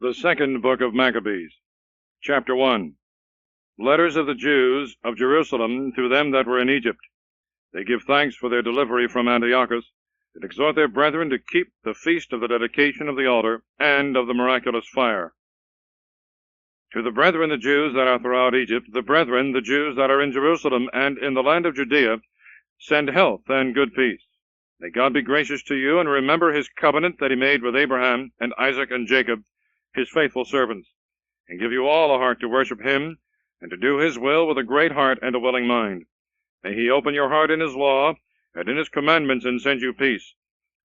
The second book of Machabees, chapter 1. Letters of the Jews of Jerusalem to them that were in Egypt. They give thanks for their delivery from Antiochus, and exhort their brethren to keep the feast of the dedication of the altar and of the miraculous fire. To the brethren the Jews that are throughout Egypt, the brethren the Jews that are in Jerusalem and in the land of Judea, send health and good peace. May God be gracious to you, and remember his covenant that he made with Abraham and Isaac and Jacob, his faithful servants, and give you all a heart to worship him, and to do his will with a great heart and a willing mind. May he open your heart in his law, and in his commandments, and send you peace.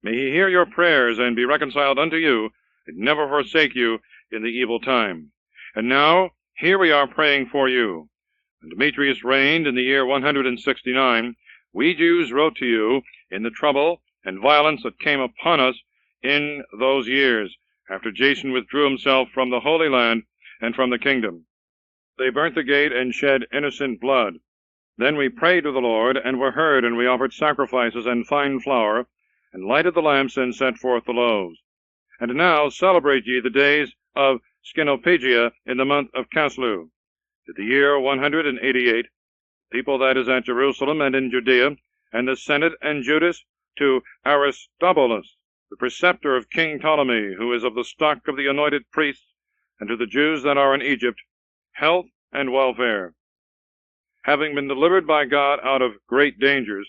May he hear your prayers, and be reconciled unto you, and never forsake you in the evil time. And now, here we are praying for you. When Demetrius reigned in the year 169, we Jews wrote to you in the trouble and violence that came upon us in those years, after Jason withdrew himself from the Holy Land and from the kingdom. They burnt the gate and shed innocent blood. Then we prayed to the Lord, and were heard, and we offered sacrifices and fine flour, and lighted the lamps, and set forth the loaves. And now celebrate ye the days of Scenopegia in the month of Caslu. To the year 188, people that is at Jerusalem and in Judea, and the Senate and Judas, to Aristobulus, the preceptor of King Ptolemy, who is of the stock of the anointed priests, and to the Jews that are in Egypt, health and welfare. Having been delivered by God out of great dangers,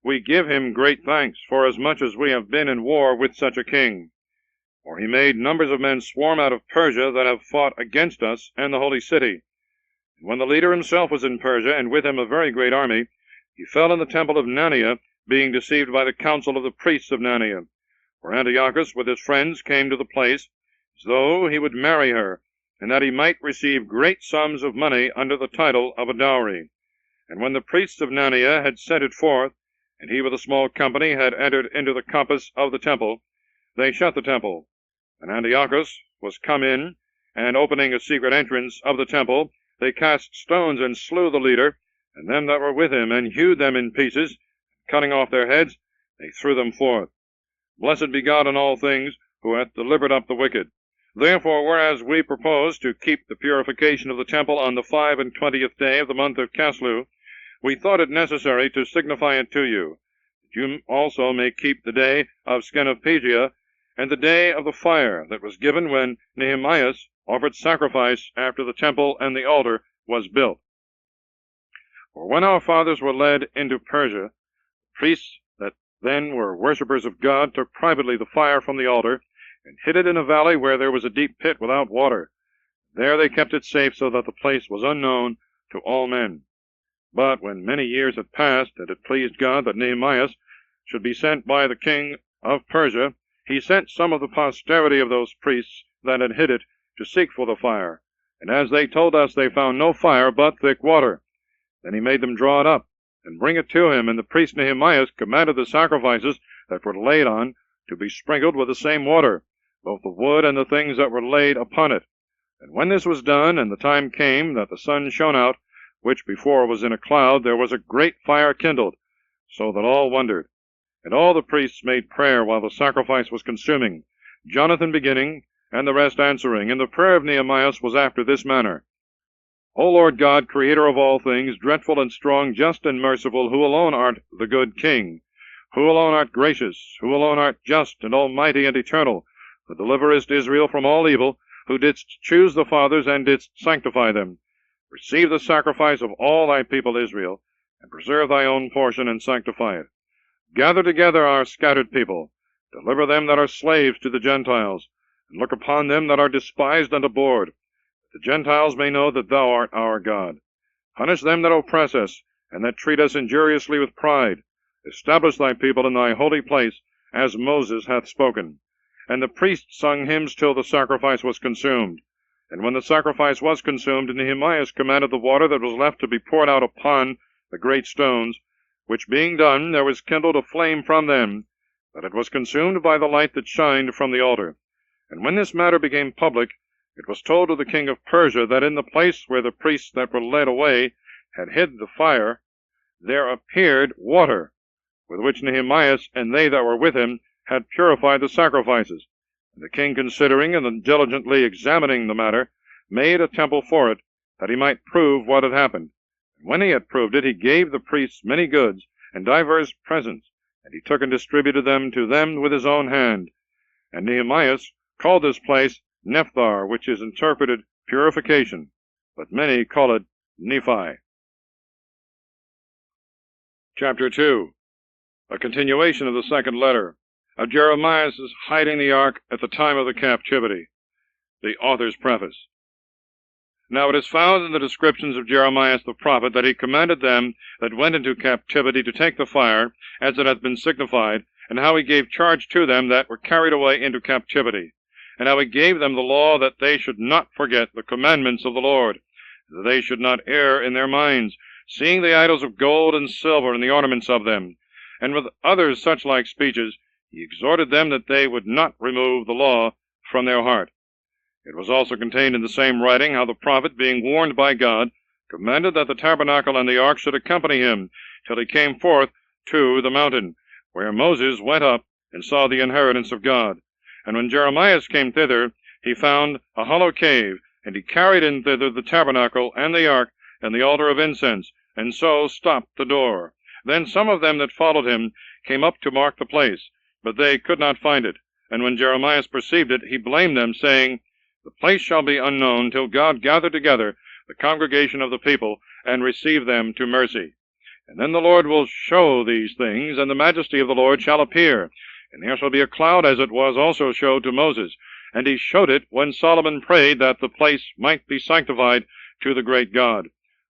we give him great thanks, forasmuch as we have been in war with such a king. For he made numbers of men swarm out of Persia that have fought against us and the holy city. And when the leader himself was in Persia, and with him a very great army, he fell in the temple of Nannia, being deceived by the counsel of the priests of Nannia. For Antiochus with his friends came to the place, as though he would marry her, and that he might receive great sums of money under the title of a dowry. And when the priests of Nannia had sent it forth, and he with a small company had entered into the compass of the temple, they shut the temple. And Antiochus was come in, and opening a secret entrance of the temple, they cast stones and slew the leader, and them that were with him, and hewed them in pieces, cutting off their heads, they threw them forth. Blessed be God in all things, who hath delivered up the wicked. Therefore, whereas we propose to keep the purification of the temple on the 25th day of the month of Caslu, we thought it necessary to signify it to you, that you also may keep the day of Scenopegia, and the day of the fire that was given when Nehemiah offered sacrifice after the temple and the altar was built. For when our fathers were led into Persia, priests that then were worshippers of God took privately the fire from the altar, and hid it in a valley where there was a deep pit without water. There they kept it safe, so that the place was unknown to all men. But when many years had passed, and it pleased God that Nehemiah should be sent by the king of Persia, he sent some of the posterity of those priests that had hid it to seek for the fire. And as they told us, they found no fire but thick water. Then he made them draw it up, and bring it to him, and the priest Nehemiah commanded the sacrifices that were laid on to be sprinkled with the same water, both the wood and the things that were laid upon it. And when this was done, and the time came that the sun shone out, which before was in a cloud, there was a great fire kindled, so that all wondered. And all the priests made prayer while the sacrifice was consuming, Jonathan beginning, and the rest answering. And the prayer of Nehemiah was after this manner: O Lord God, creator of all things, dreadful and strong, just and merciful, who alone art the good King, who alone art gracious, who alone art just and almighty and eternal, who deliverest Israel from all evil, who didst choose the fathers and didst sanctify them. Receive the sacrifice of all thy people Israel, and preserve thy own portion, and sanctify it. Gather together our scattered people, deliver them that are slaves to the Gentiles, and look upon them that are despised and abhorred, that the Gentiles may know that thou art our God. Punish them that oppress us, and that treat us injuriously with pride. Establish thy people in thy holy place, as Moses hath spoken. And the priests sung hymns till the sacrifice was consumed. And when the sacrifice was consumed, Nehemiah commanded the water that was left to be poured out upon the great stones, which being done, there was kindled a flame from them, that it was consumed by the light that shined from the altar. And when this matter became public, it was told to the king of Persia that in the place where the priests that were led away had hid the fire, there appeared water, with which Nehemiah and they that were with him had purified the sacrifices. And the king, considering and diligently examining the matter, made a temple for it, that he might prove what had happened. And when he had proved it, he gave the priests many goods and divers presents, and he took and distributed them to them with his own hand. And Nehemiah called this place Nephthar, which is interpreted purification, but many call it Nephi. Chapter 2. A continuation of the second letter of Jeremiah's hiding the ark at the time of the captivity. The author's preface. Now it is found in the descriptions of Jeremiah the prophet that he commanded them that went into captivity to take the fire, as it hath been signified, and how he gave charge to them that were carried away into captivity, and how he gave them the law that they should not forget the commandments of the Lord, that they should not err in their minds, seeing the idols of gold and silver and the ornaments of them. And with others such like speeches, he exhorted them that they would not remove the law from their heart. It was also contained in the same writing how the prophet, being warned by God, commanded that the tabernacle and the ark should accompany him till he came forth to the mountain, where Moses went up and saw the inheritance of God. And when Jeremiah came thither, he found a hollow cave, and he carried in thither the tabernacle and the ark and the altar of incense, and so stopped the door. Then some of them that followed him came up to mark the place, but they could not find it. And when Jeremiah perceived it, he blamed them, saying, The place shall be unknown till God gather together the congregation of the people, and receive them to mercy. And then the Lord will show these things, and the majesty of the Lord shall appear. And there shall be a cloud, as it was also showed to Moses. And he showed it when Solomon prayed that the place might be sanctified to the great God.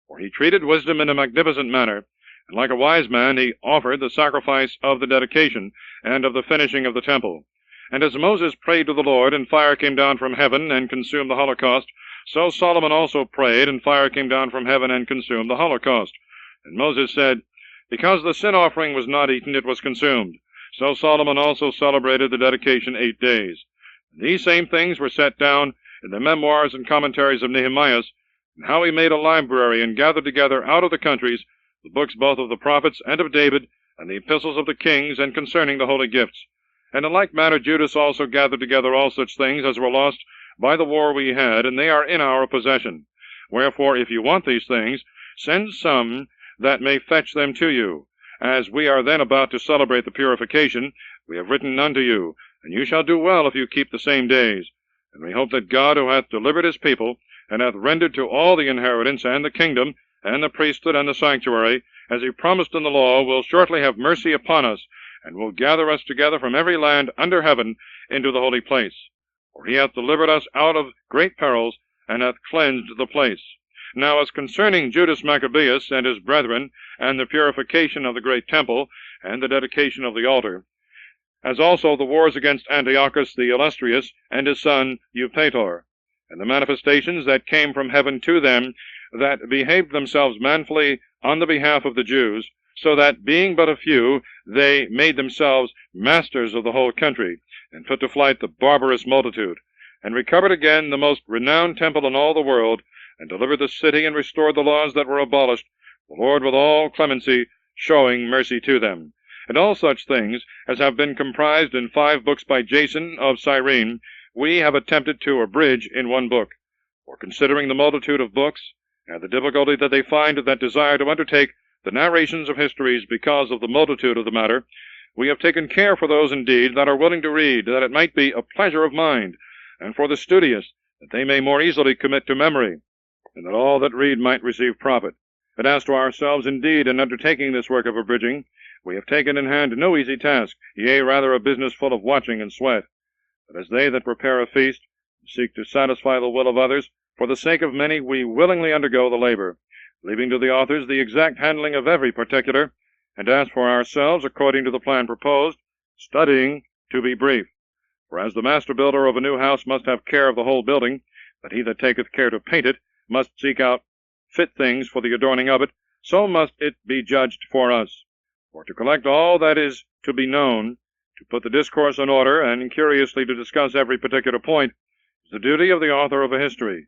For he treated wisdom in a magnificent manner, and like a wise man he offered the sacrifice of the dedication and of the finishing of the temple. And as Moses prayed to the Lord, and fire came down from heaven and consumed the holocaust, so Solomon also prayed, and fire came down from heaven and consumed the holocaust. And Moses said, Because the sin offering was not eaten, it was consumed. So Solomon also celebrated the dedication 8 days. And these same things were set down in the memoirs and commentaries of Nehemiah, and how he made a library and gathered together out of the countries the books both of the prophets and of David, and the epistles of the kings, and concerning the holy gifts. And in like manner Judas also gathered together all such things as were lost by the war we had, and they are in our possession. Wherefore, if you want these things, send some that may fetch them to you. As we are then about to celebrate the purification, we have written unto you, and you shall do well if you keep the same days. And we hope that God, who hath delivered his people, and hath rendered to all the inheritance, and the kingdom, and the priesthood, and the sanctuary, as he promised in the law, will shortly have mercy upon us, and will gather us together from every land under heaven into the holy place. For he hath delivered us out of great perils, and hath cleansed the place. Now as concerning Judas Maccabeus and his brethren, and the purification of the great temple, and the dedication of the altar, as also the wars against Antiochus the illustrious, and his son Eupator, and the manifestations that came from heaven to them, that behaved themselves manfully on the behalf of the Jews, so that, being but a few, they made themselves masters of the whole country, and put to flight the barbarous multitude, and recovered again the most renowned temple in all the world, and delivered the city, and restored the laws that were abolished, the Lord with all clemency showing mercy to them. And all such things as have been comprised in 5 books by Jason of Cyrene, we have attempted to abridge in 1 book. For considering the multitude of books, and the difficulty that they find that desire to undertake the narrations of histories because of the multitude of the matter, we have taken care for those indeed that are willing to read, that it might be a pleasure of mind, and for the studious, that they may more easily commit to memory, and that all that read might receive profit. But as to ourselves indeed, in undertaking this work of abridging, we have taken in hand no easy task, yea, rather a business full of watching and sweat. But as they that prepare a feast, and seek to satisfy the will of others, for the sake of many we willingly undergo the labor, leaving to the authors the exact handling of every particular, and as for ourselves, according to the plan proposed, studying to be brief. For as the master builder of a new house must have care of the whole building, but he that taketh care to paint it must seek out fit things for the adorning of it, so must it be judged for us. For to collect all that is to be known, to put the discourse in order, and curiously to discuss every particular point, is the duty of the author of a history.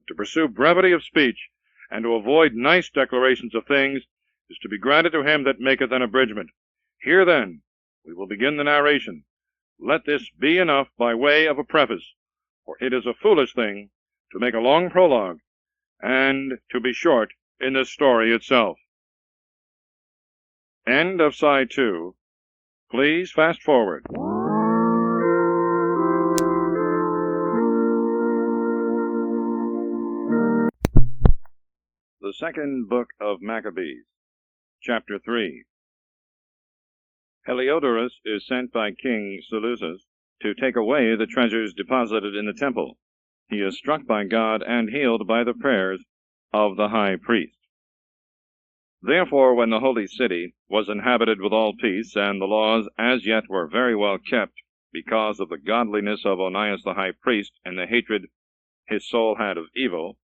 To pursue brevity of speech, and to avoid nice declarations of things, is to be granted to him that maketh an abridgment. Here, then, we will begin the narration, let this be enough by way of a preface, for it is a foolish thing to make a long prologue, and to be short in the story itself. End of Side 2. Please fast forward. The second book of Machabees, chapter 3. Heliodorus is sent by King Seleucus to take away the treasures deposited in the temple. He is struck by God and healed by the prayers of the high priest. Therefore, when the holy city was inhabited with all peace, and the laws as yet were very well kept, because of the godliness of Onias the high priest, and the hatred his soul had of evil,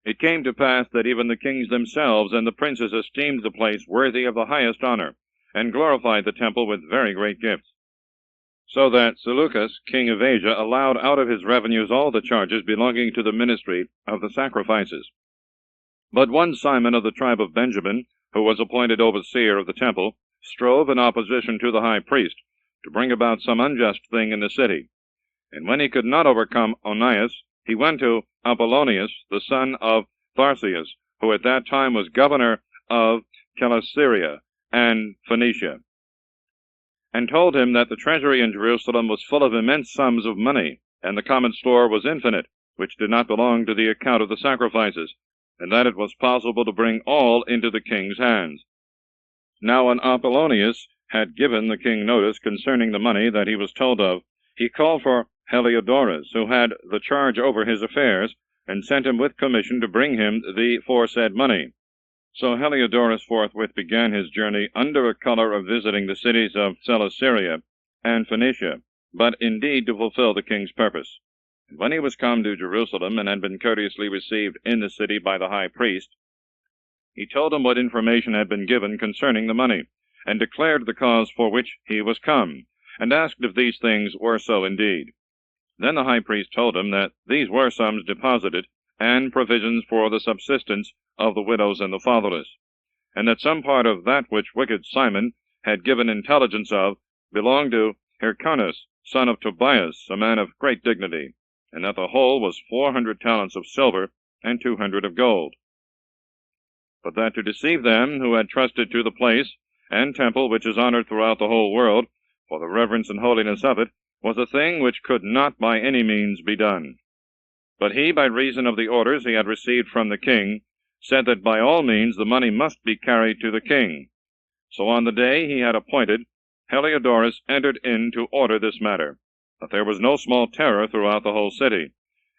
it came to pass that even the kings themselves and the princes esteemed the place worthy of the highest honor, and glorified the temple with very great gifts. So that Seleucus, king of Asia, allowed out of his revenues all the charges belonging to the ministry of the sacrifices. But one Simon of the tribe of Benjamin, who was appointed overseer of the temple, strove in opposition to the high priest, to bring about some unjust thing in the city. And when he could not overcome Onias, he went to Apollonius, the son of Tharseus, who at that time was governor of Celesyria and Phoenicia, and told him that the treasury in Jerusalem was full of immense sums of money, and the common store was infinite, which did not belong to the account of the sacrifices, and that it was possible to bring all into the king's hands. Now when Apollonius had given the king notice concerning the money that he was told of, he called for Heliodorus, who had the charge over his affairs, and sent him with commission to bring him the foresaid money. So Heliodorus forthwith began his journey under a color of visiting the cities of Celesyria and Phoenicia, but indeed to fulfill the king's purpose. And when he was come to Jerusalem, and had been courteously received in the city by the high priest, he told him what information had been given concerning the money, and declared the cause for which he was come, and asked if these things were so indeed. Then the high priest told him that these were sums deposited, and provisions for the subsistence of the widows and the fatherless, and that some part of that which wicked Simon had given intelligence of belonged to Hyrcanus, son of Tobias, a man of great dignity, and that the whole was 400 talents of silver and 200 of gold. But that to deceive them who had trusted to the place and temple which is honored throughout the whole world, for the reverence and holiness of it, was a thing which could not by any means be done. But he, by reason of the orders he had received from the king, said that by all means the money must be carried to the king. So on the day he had appointed, Heliodorus entered in to order this matter, that there was no small terror throughout the whole city.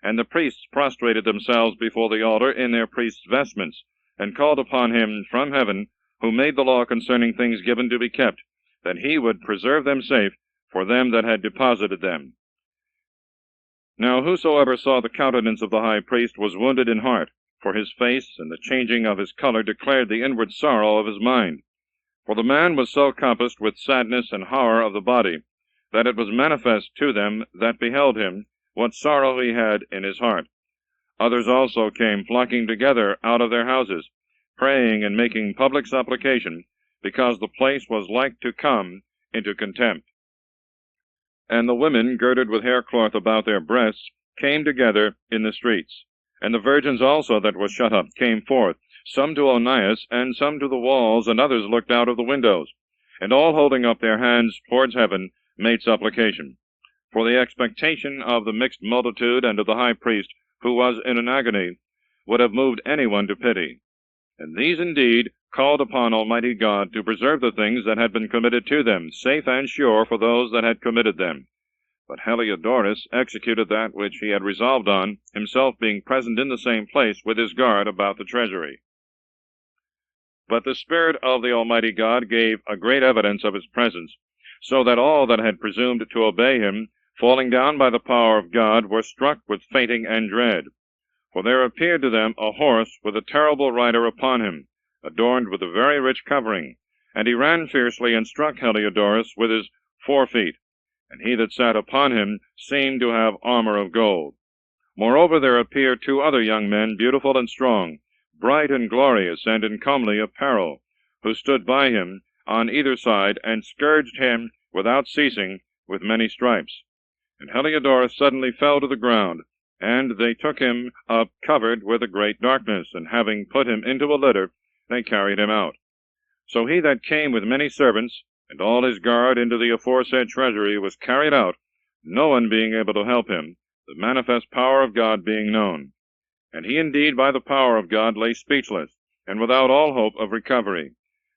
And the priests prostrated themselves before the altar in their priests' vestments, and called upon him from heaven, who made the law concerning things given to be kept, that he would preserve them safe for them that had deposited them. Now whosoever saw the countenance of the high priest was wounded in heart, for his face and the changing of his color declared the inward sorrow of his mind. For the man was so compassed with sadness and horror of the body, that it was manifest to them that beheld him what sorrow he had in his heart. Others also came flocking together out of their houses, praying and making public supplication, because the place was like to come into contempt. And the women, girded with haircloth about their breasts, came together in the streets. And the virgins also that were shut up came forth, some to Onias, and some to the walls, and others looked out of the windows, and all holding up their hands towards heaven, made supplication. For the expectation of the mixed multitude and of the high priest, who was in an agony, would have moved anyone to pity. And these indeed called upon Almighty God to preserve the things that had been committed to them, safe and sure for those that had committed them. But Heliodorus executed that which he had resolved on, himself being present in the same place with his guard about the treasury. But the Spirit of the Almighty God gave a great evidence of his presence, so that all that had presumed to obey him, falling down by the power of God, were struck with fainting and dread. For there appeared to them a horse with a terrible rider upon him, adorned with a very rich covering, and he ran fiercely and struck Heliodorus with his forefeet, and he that sat upon him seemed to have armor of gold. Moreover there appeared 2 other young men, beautiful and strong, bright and glorious, and in comely apparel, who stood by him on either side, and scourged him without ceasing with many stripes. And Heliodorus suddenly fell to the ground, and they took him up covered with a great darkness, and having put him into a litter, they carried him out. So he that came with many servants, and all his guard into the aforesaid treasury, was carried out, no one being able to help him, the manifest power of God being known. And he indeed by the power of God lay speechless, and without all hope of recovery.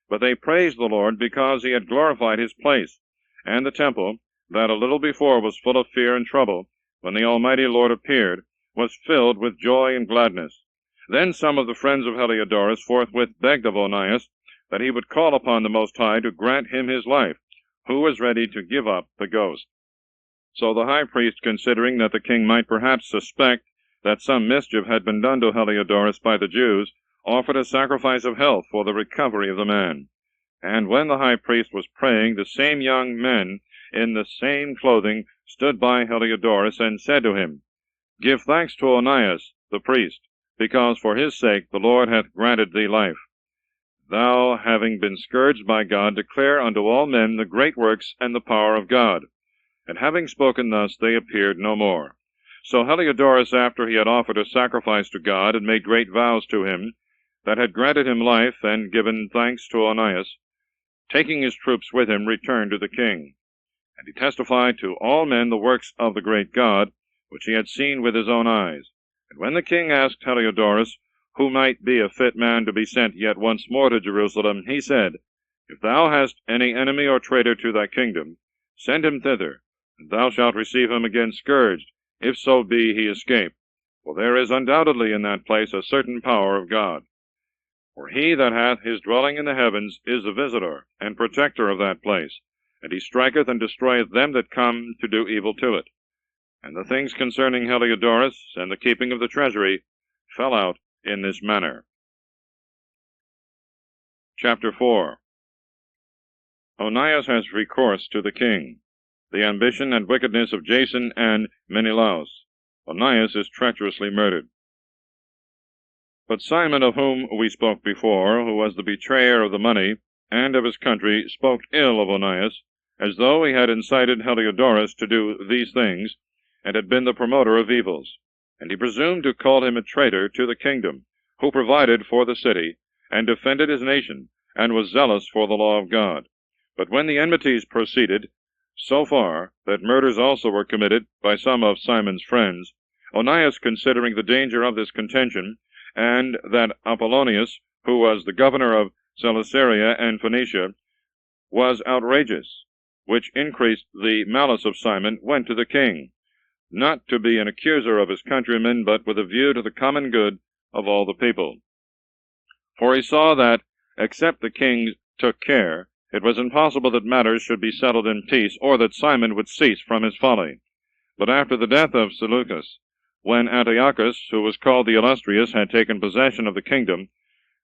But they praised the Lord, because he had glorified his place, and the temple, that a little before was full of fear and trouble, when the Almighty Lord appeared, was filled with joy and gladness. Then some of the friends of Heliodorus forthwith begged of Onias that he would call upon the Most High to grant him his life, who was ready to give up the ghost. So the high priest, considering that the king might perhaps suspect that some mischief had been done to Heliodorus by the Jews, offered a sacrifice of health for the recovery of the man. And when the high priest was praying, the same young men in the same clothing stood by Heliodorus, and said to him, Give thanks to Onias the priest, because for his sake the Lord hath granted thee life. Thou, having been scourged by God, declare unto all men the great works and the power of God. And having spoken thus, they appeared no more. So Heliodorus, after he had offered a sacrifice to God, and made great vows to him, that had granted him life, and given thanks to Onias, taking his troops with him, returned to the king. And he testified to all men the works of the great God, which he had seen with his own eyes. And when the king asked Heliodorus who might be a fit man to be sent yet once more to Jerusalem, he said, If thou hast any enemy or traitor to thy kingdom, send him thither, and thou shalt receive him again scourged, if so be he escape. For there is undoubtedly in that place a certain power of God. For he that hath his dwelling in the heavens is the visitor and protector of that place, and he striketh and destroyeth them that come to do evil to it. And the things concerning Heliodorus and the keeping of the treasury fell out in this manner. Chapter 4. Onias has recourse to the king. The ambition and wickedness of Jason and Menelaus. Onias is treacherously murdered. But Simon, of whom we spoke before, who was the betrayer of the money and of his country, spoke ill of Onias, as though he had incited Heliodorus to do these things, and had been the promoter of evils. And he presumed to call him a traitor to the kingdom, who provided for the city, and defended his nation, and was zealous for the law of God. But when the enmities proceeded so far that murders also were committed by some of Simon's friends, Onias, considering the danger of this contention, and that Apollonius, who was the governor of Celesyria and Phoenicia, was outrageous, which increased the malice of Simon, went to the king, not to be an accuser of his countrymen, but with a view to the common good of all the people. For he saw that, except the king took care, it was impossible that matters should be settled in peace, or that Simon would cease from his folly. But after the death of Seleucus, when Antiochus, who was called the Illustrious, had taken possession of the kingdom,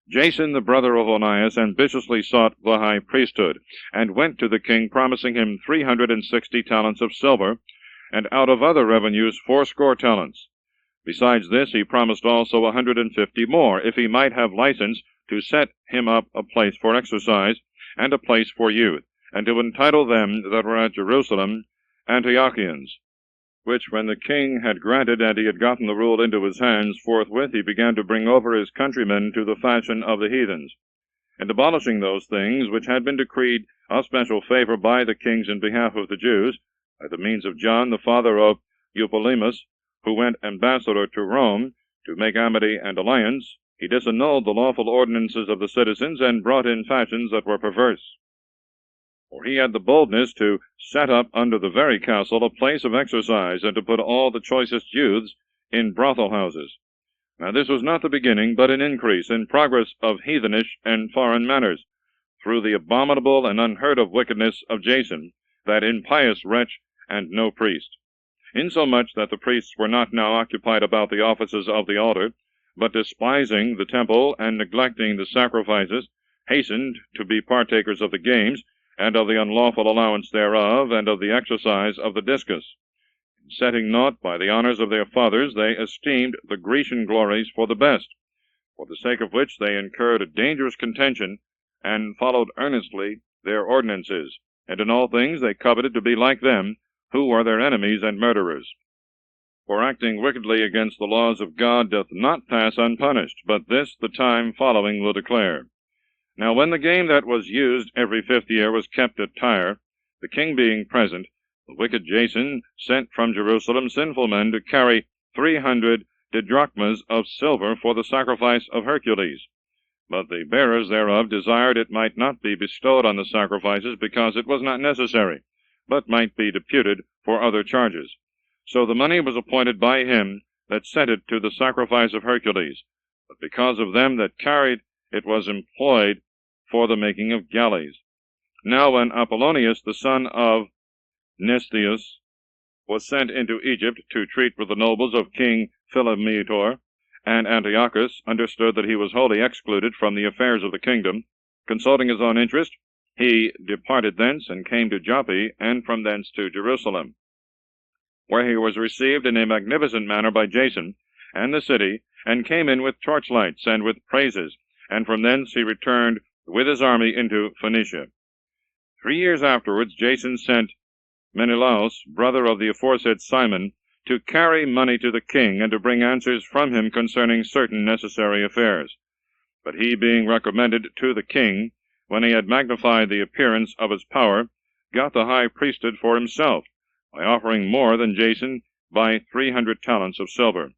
Jason, the brother of Onias, ambitiously sought the high priesthood, and went to the king, promising him 360 talents of silver, and out of other revenues 80 talents. Besides this, he promised also 150 more, if he might have license to set him up a place for exercise, and a place for youth, and to entitle them that were at Jerusalem Antiochians. Which when the king had granted, and he had gotten the rule into his hands, forthwith he began to bring over his countrymen to the fashion of the heathens, and abolishing those things which had been decreed of special favor by the kings in behalf of the Jews, by the means of John, the father of Eupolemus, who went ambassador to Rome to make amity and alliance, he disannulled the lawful ordinances of the citizens, and brought in fashions that were perverse. For he had the boldness to set up under the very castle a place of exercise, and to put all the choicest youths in brothel houses. Now this was not the beginning, but an increase in progress of heathenish and foreign manners, through the abominable and unheard-of wickedness of Jason, that impious wretch and no priest, insomuch that the priests were not now occupied about the offices of the altar, but despising the temple and neglecting the sacrifices, hastened to be partakers of the games, and of the unlawful allowance thereof, and of the exercise of the discus. In setting naught by the honors of their fathers, they esteemed the Grecian glories for the best, for the sake of which they incurred a dangerous contention, and followed earnestly their ordinances, and in all things they coveted to be like them, who are their enemies and murderers. For acting wickedly against the laws of God doth not pass unpunished, but this the time following will declare. Now when the game that was used every 5th year was kept at Tyre, the king being present, the wicked Jason sent from Jerusalem sinful men to carry 300 didrachmas of silver for the sacrifice of Hercules. But the bearers thereof desired it might not be bestowed on the sacrifices, because it was not necessary, but might be deputed for other charges. So the money was appointed by him that sent it to the sacrifice of Hercules, but because of them that carried it was employed for the making of galleys. Now when Apollonius the son of Mnestheus was sent into Egypt to treat with the nobles of King Philometor, and Antiochus understood that he was wholly excluded from the affairs of the kingdom, consulting his own interest, he departed thence and came to Joppa, and from thence to Jerusalem, where he was received in a magnificent manner by Jason and the city, and came in with torchlights and with praises, and from thence he returned with his army into Phoenicia. 3 years afterwards Jason sent Menelaus, brother of the aforesaid Simon, to carry money to the king, and to bring answers from him concerning certain necessary affairs. But he, being recommended to the king, when he had magnified the appearance of his power, got the high priesthood for himself, by offering more than Jason by 300 talents of silver.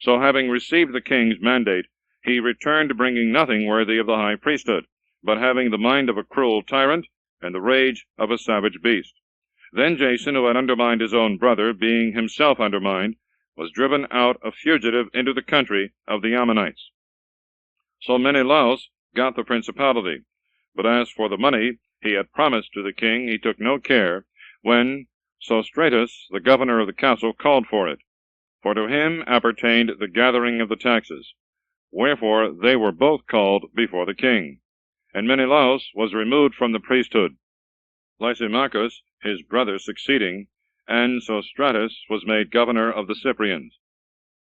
So having received the king's mandate, he returned bringing nothing worthy of the high priesthood, but having the mind of a cruel tyrant, and the rage of a savage beast. Then Jason, who had undermined his own brother, being himself undermined, was driven out a fugitive into the country of the Ammonites. So Menelaus got the principality, but as for the money he had promised to the king, he took no care, when Sostratus, the governor of the castle, called for it, for to him appertained the gathering of the taxes. Wherefore they were both called before the king. And Menelaus was removed from the priesthood, Lysimachus his brother succeeding, and Sostratus was made governor of the Cyprians.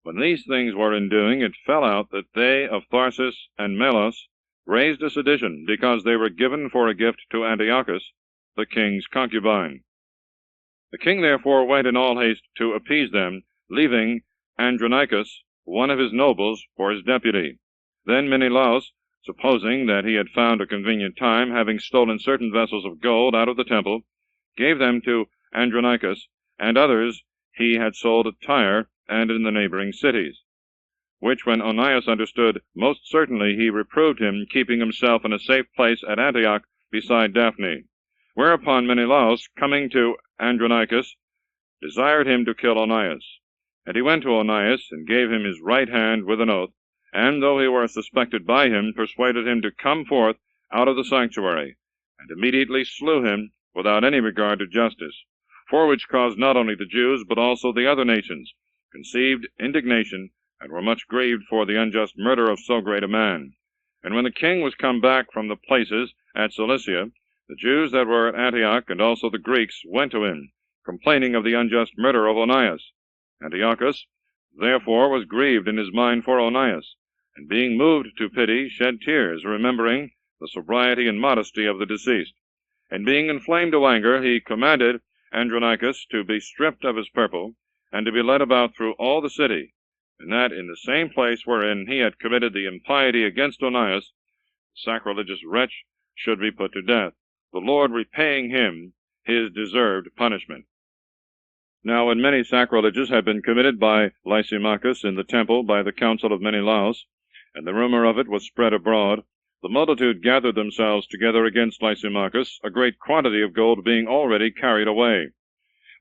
When these things were in doing, it fell out that they of Tharsis and Melos raised a sedition, because they were given for a gift to Antiochus, the king's concubine. The king therefore went in all haste to appease them, leaving Andronicus, one of his nobles, for his deputy. Then Menelaus, supposing that he had found a convenient time, having stolen certain vessels of gold out of the temple, gave them to Andronicus, and others he had sold at Tyre and in the neighboring cities. Which when Onias understood, most certainly he reproved him, keeping himself in a safe place at Antioch beside Daphne. Whereupon Menelaus, coming to Andronicus, desired him to kill Onias. And he went to Onias, and gave him his right hand with an oath, and though he were suspected by him, persuaded him to come forth out of the sanctuary, and immediately slew him, without any regard to justice, for which cause not only the Jews, but also the other nations, conceived indignation, and were much grieved for the unjust murder of so great a man. And when the king was come back from the places at Cilicia, the Jews that were at Antioch, and also the Greeks, went to him, complaining of the unjust murder of Onias. Antiochus therefore was grieved in his mind for Onias, and being moved to pity, shed tears, remembering the sobriety and modesty of the deceased. And being inflamed to anger, he commanded Andronicus to be stripped of his purple, and to be led about through all the city, and that in the same place wherein he had committed the impiety against Onias, the sacrilegious wretch should be put to death, the Lord repaying him his deserved punishment. Now when many sacrileges had been committed by Lysimachus in the temple by the counsel of Menelaus, and the rumor of it was spread abroad, the multitude gathered themselves together against Lysimachus, a great quantity of gold being already carried away.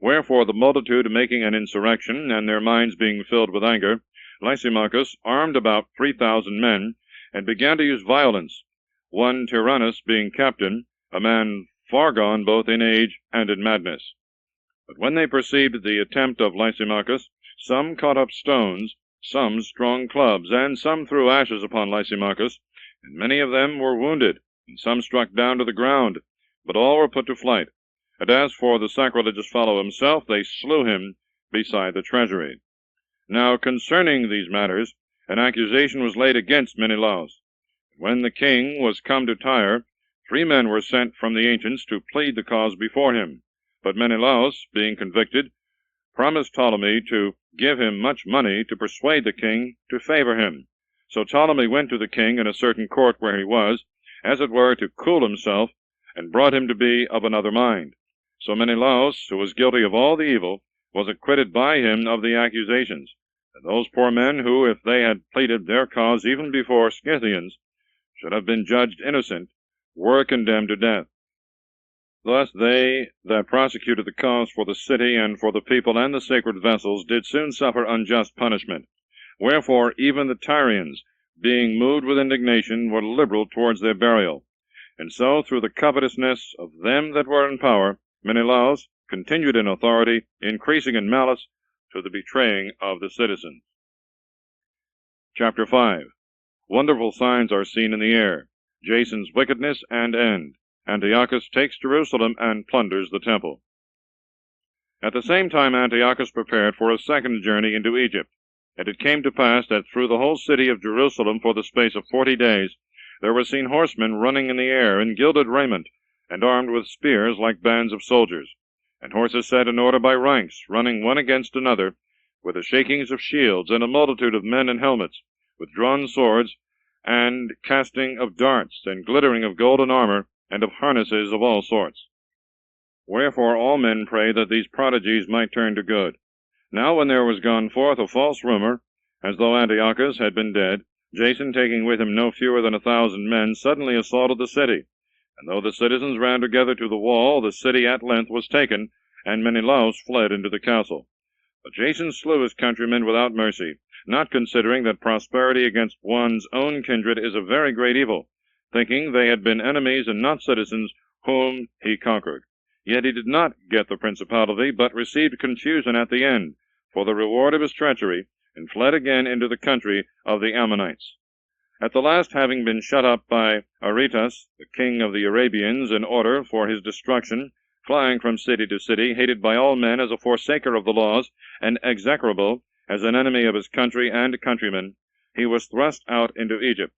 Wherefore the multitude making an insurrection, and their minds being filled with anger, Lysimachus armed about 3,000 men, and began to use violence, one Tyrannus being captain, a man far gone both in age and in madness. But when they perceived the attempt of Lysimachus, some caught up stones, some strong clubs, and some threw ashes upon Lysimachus, and many of them were wounded, and some struck down to the ground, but all were put to flight. And as for the sacrilegious fellow himself, they slew him beside the treasury. Now concerning these matters, an accusation was laid against Menelaus. When the king was come to Tyre, 3 men were sent from the ancients to plead the cause before him. But Menelaus, being convicted, promised Ptolemy to give him much money to persuade the king to favor him. So Ptolemy went to the king in a certain court where he was, as it were to cool himself, and brought him to be of another mind. So Menelaus, who was guilty of all the evil, was acquitted by him of the accusations. And those poor men who, if they had pleaded their cause even before Scythians, should have been judged innocent, were condemned to death. Thus they that prosecuted the cause for the city and for the people and the sacred vessels did soon suffer unjust punishment. Wherefore even the Tyrians, being moved with indignation, were liberal towards their burial. And so, through the covetousness of them that were in power, Menelaus continued in authority, increasing in malice, to the betraying of the citizens. Chapter 5. Wonderful signs are seen in the air. Jason's wickedness and end. Antiochus takes Jerusalem and plunders the temple. At the same time Antiochus prepared for a second journey into Egypt. And it came to pass that through the whole city of Jerusalem for the space of 40 days there were seen horsemen running in the air in gilded raiment, and armed with spears like bands of soldiers, and horses set in order by ranks, running one against another, with the shakings of shields, and a multitude of men in helmets, with drawn swords, and casting of darts, and glittering of golden armor, and of harnesses of all sorts. Wherefore all men prayed that these prodigies might turn to good. Now when there was gone forth a false rumor, as though Antiochus had been dead, Jason, taking with him no fewer than 1,000 men, suddenly assaulted the city. And though the citizens ran together to the wall, the city at length was taken, and Menelaus fled into the castle. But Jason slew his countrymen without mercy, not considering that prosperity against one's own kindred is a very great evil, thinking they had been enemies and not citizens whom he conquered. Yet he did not get the principality, but received confusion at the end, for the reward of his treachery, and fled again into the country of the Ammonites. At the last, having been shut up by Aretas, the king of the Arabians, in order for his destruction, flying from city to city, hated by all men as a forsaker of the laws, and execrable as an enemy of his country and countrymen, he was thrust out into Egypt.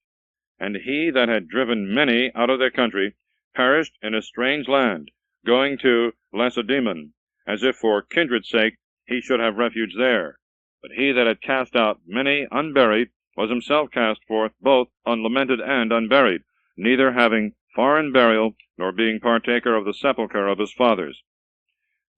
And he that had driven many out of their country perished in a strange land, going to Lacedaemon, as if for kindred's sake he should have refuge there. But he that had cast out many unburied was himself cast forth both unlamented and unburied, neither having foreign burial, nor being partaker of the sepulchre of his fathers.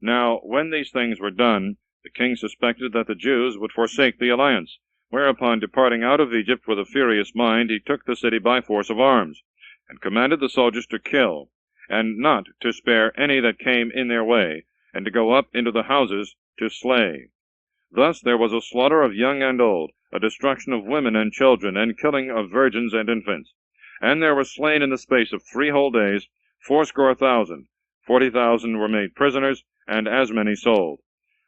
Now when these things were done, the king suspected that the Jews would forsake the alliance, whereupon, departing out of Egypt with a furious mind, he took the city by force of arms, and commanded the soldiers to kill, and not to spare any that came in their way, and to go up into the houses to slay. Thus there was a slaughter of young and old, a destruction of women and children, and killing of virgins and infants. And there were slain in the space of 3 whole days 80,000. 40,000 were made prisoners, and as many sold.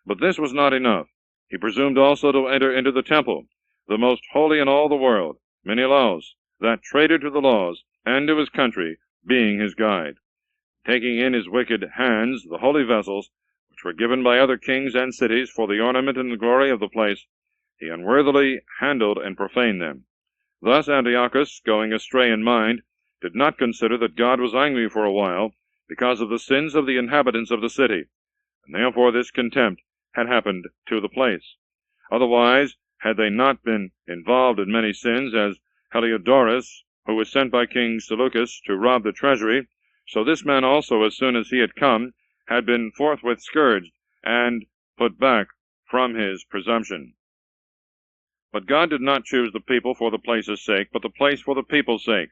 But this was not enough. He presumed also to enter into the temple, the most holy in all the world, Menelaus, that traitor to the laws, and to his country, being his guide. Taking in his wicked hands the holy vessels, which were given by other kings and cities for the ornament and the glory of the place, he unworthily handled and profaned them. Thus Antiochus, going astray in mind, did not consider that God was angry for a while, because of the sins of the inhabitants of the city, and therefore this contempt had happened to the place. Otherwise, had they not been involved in many sins, as Heliodorus, who was sent by King Seleucus to rob the treasury, so this man also, as soon as he had come, had been forthwith scourged, and put back from his presumption. But God did not choose the people for the place's sake, but the place for the people's sake,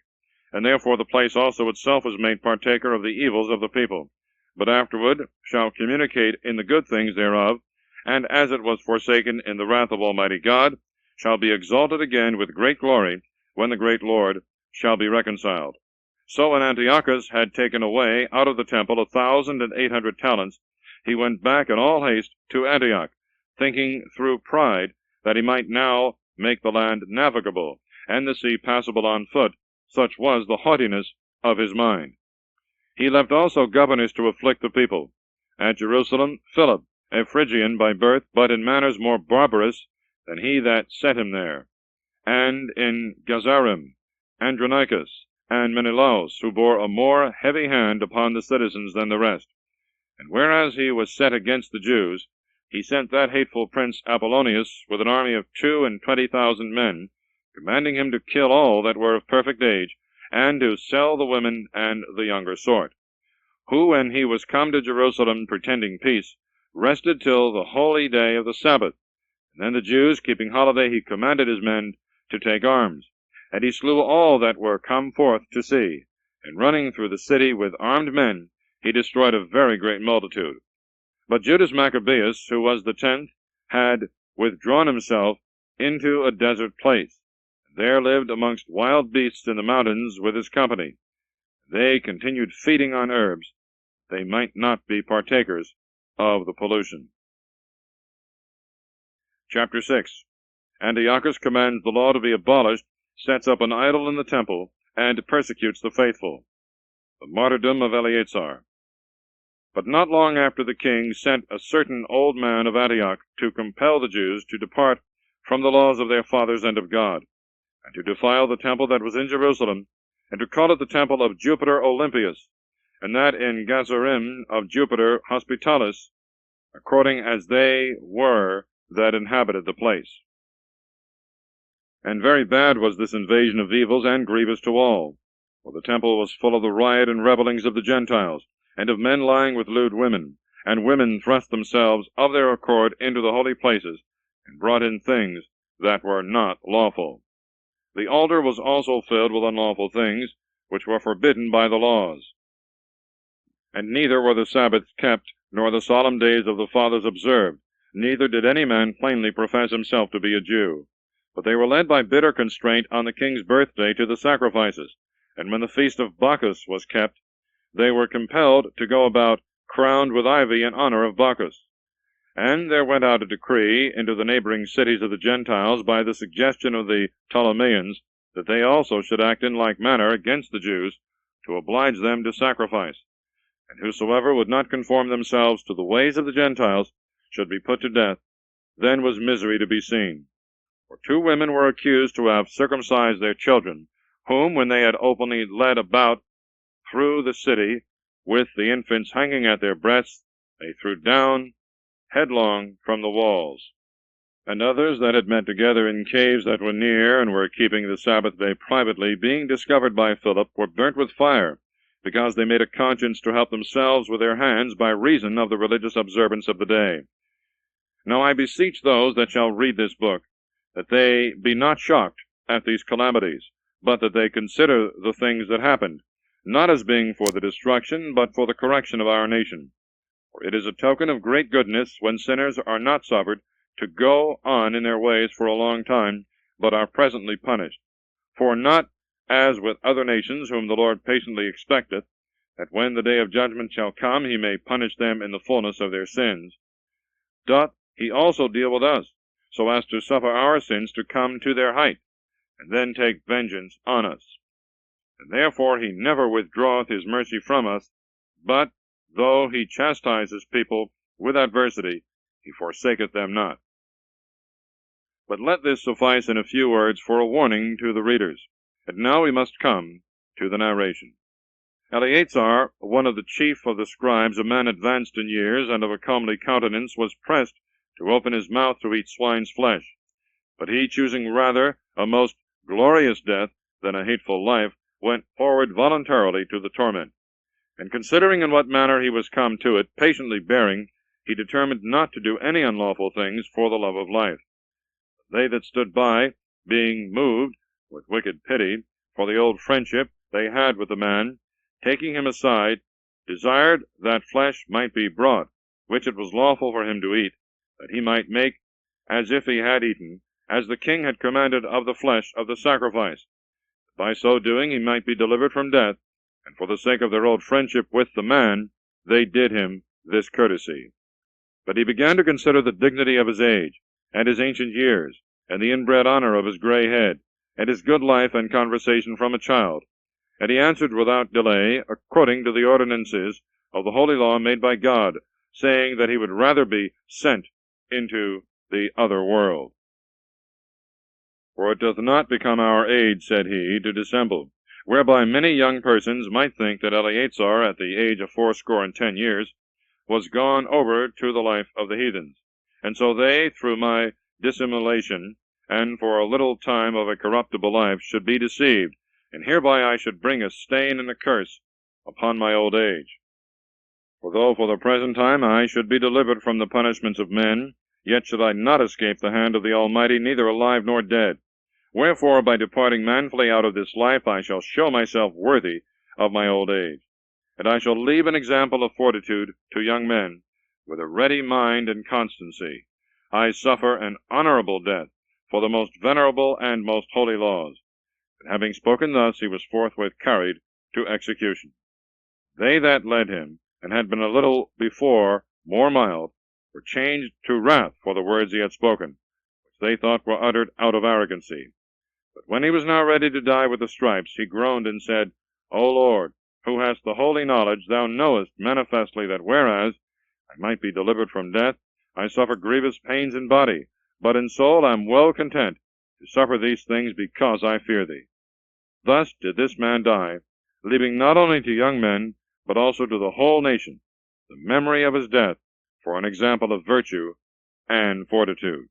and therefore the place also itself was made partaker of the evils of the people, but afterward shall communicate in the good things thereof, and as it was forsaken in the wrath of Almighty God, shall be exalted again with great glory, when the great Lord shall be reconciled. So when Antiochus had taken away out of the temple 1,800 talents, he went back in all haste to Antioch, thinking through pride that he might now make the land navigable, and the sea passable on foot, such was the haughtiness of his mind. He left also governors to afflict the people. At Jerusalem, Philip, a Phrygian by birth, but in manners more barbarous than he that set him there, and in Gazarim, Andronicus, and Menelaus, who bore a more heavy hand upon the citizens than the rest. And whereas he was set against the Jews, he sent that hateful prince Apollonius with an army of 22,000 men, commanding him to kill all that were of perfect age, and to sell the women and the younger sort. Who, when he was come to Jerusalem pretending peace, rested till the holy day of the Sabbath. And then the Jews, keeping holiday, he commanded his men to take arms. And he slew all that were come forth to see, and running through the city with armed men, he destroyed a very great multitude. But Judas Maccabeus, who was the 10th, had withdrawn himself into a desert place, and there lived amongst wild beasts in the mountains with his company. They continued feeding on herbs, they might not be partakers of the pollution. Chapter 6. Antiochus commands the law to be abolished, sets up an idol in the temple, and persecutes the faithful. The martyrdom of Eleazar. But not long after the king sent a certain old man of Antioch to compel the Jews to depart from the laws of their fathers and of God, and to defile the temple that was in Jerusalem, and to call it the temple of Jupiter Olympius, and that in Gazarim of Jupiter Hospitalis, according as they were that inhabited the place. And very bad was this invasion of evils, and grievous to all, for the temple was full of the riot and revellings of the Gentiles, and of men lying with lewd women, and women thrust themselves of their accord into the holy places, and brought in things that were not lawful. The altar was also filled with unlawful things, which were forbidden by the laws. And neither were the Sabbaths kept, nor the solemn days of the fathers observed, neither did any man plainly profess himself to be a Jew. But they were led by bitter constraint on the king's birthday to the sacrifices, and when the feast of Bacchus was kept, they were compelled to go about crowned with ivy in honor of Bacchus. And there went out a decree into the neighboring cities of the Gentiles by the suggestion of the Ptolemeans, that they also should act in like manner against the Jews, to oblige them to sacrifice. And whosoever would not conform themselves to the ways of the Gentiles should be put to death. Then was misery to be seen. For 2 women were accused to have circumcised their children, whom, when they had openly led about through the city, with the infants hanging at their breasts, they threw down headlong from the walls. And others that had met together in caves that were near, and were keeping the Sabbath day privately, being discovered by Philip, were burnt with fire, because they made a conscience to help themselves with their hands by reason of the religious observance of the day. Now I beseech those that shall read this book, that they be not shocked at these calamities, but that they consider the things that happened, not as being for the destruction, but for the correction of our nation. For it is a token of great goodness when sinners are not suffered to go on in their ways for a long time, but are presently punished. For not as with other nations whom the Lord patiently expecteth, that when the day of judgment shall come, he may punish them in the fullness of their sins, doth he also deal with us, so as to suffer our sins to come to their height, and then take vengeance on us. And therefore he never withdraweth his mercy from us, but, though he chastises people with adversity, he forsaketh them not. But let this suffice in a few words for a warning to the readers. And now we must come to the narration. Eleazar, one of the chief of the scribes, a man advanced in years, and of a comely countenance, was pressed to open his mouth to eat swine's flesh. But he, choosing rather a most glorious death than a hateful life, went forward voluntarily to the torment. And considering in what manner he was come to it, patiently bearing, he determined not to do any unlawful things for the love of life. They that stood by, being moved with wicked pity for the old friendship they had with the man, taking him aside, desired that flesh might be brought, which it was lawful for him to eat, that he might make as if he had eaten, as the king had commanded of the flesh of the sacrifice. By so doing he might be delivered from death, and for the sake of their old friendship with the man, they did him this courtesy. But he began to consider the dignity of his age, and his ancient years, and the inbred honor of his gray head, and his good life and conversation from a child. And he answered without delay, according to the ordinances of the holy law made by God, saying that he would rather be sent into the other world. For it doth not become our age, said he, to dissemble, whereby many young persons might think that Eleazar, at the age of 80 years, was gone over to the life of the heathens. And so they, through my dissimulation, and for a little time of a corruptible life, should be deceived, and hereby I should bring a stain and a curse upon my old age. For though for the present time I should be delivered from the punishments of men, yet should I not escape the hand of the Almighty, neither alive nor dead. Wherefore, by departing manfully out of this life, I shall show myself worthy of my old age. And I shall leave an example of fortitude to young men, with a ready mind and constancy. I suffer an honorable death for the most venerable and most holy laws. And having spoken thus, he was forthwith carried to execution. They that led him, and had been a little before more mild, were changed to wrath for the words he had spoken, which they thought were uttered out of arrogancy. But when he was now ready to die with the stripes, he groaned and said, O Lord, who hast the holy knowledge, thou knowest manifestly that whereas I might be delivered from death, I suffer grievous pains in body, but in soul I am well content to suffer these things because I fear thee. Thus did this man die, leaving not only to young men, but also to the whole nation, the memory of his death for an example of virtue and fortitude.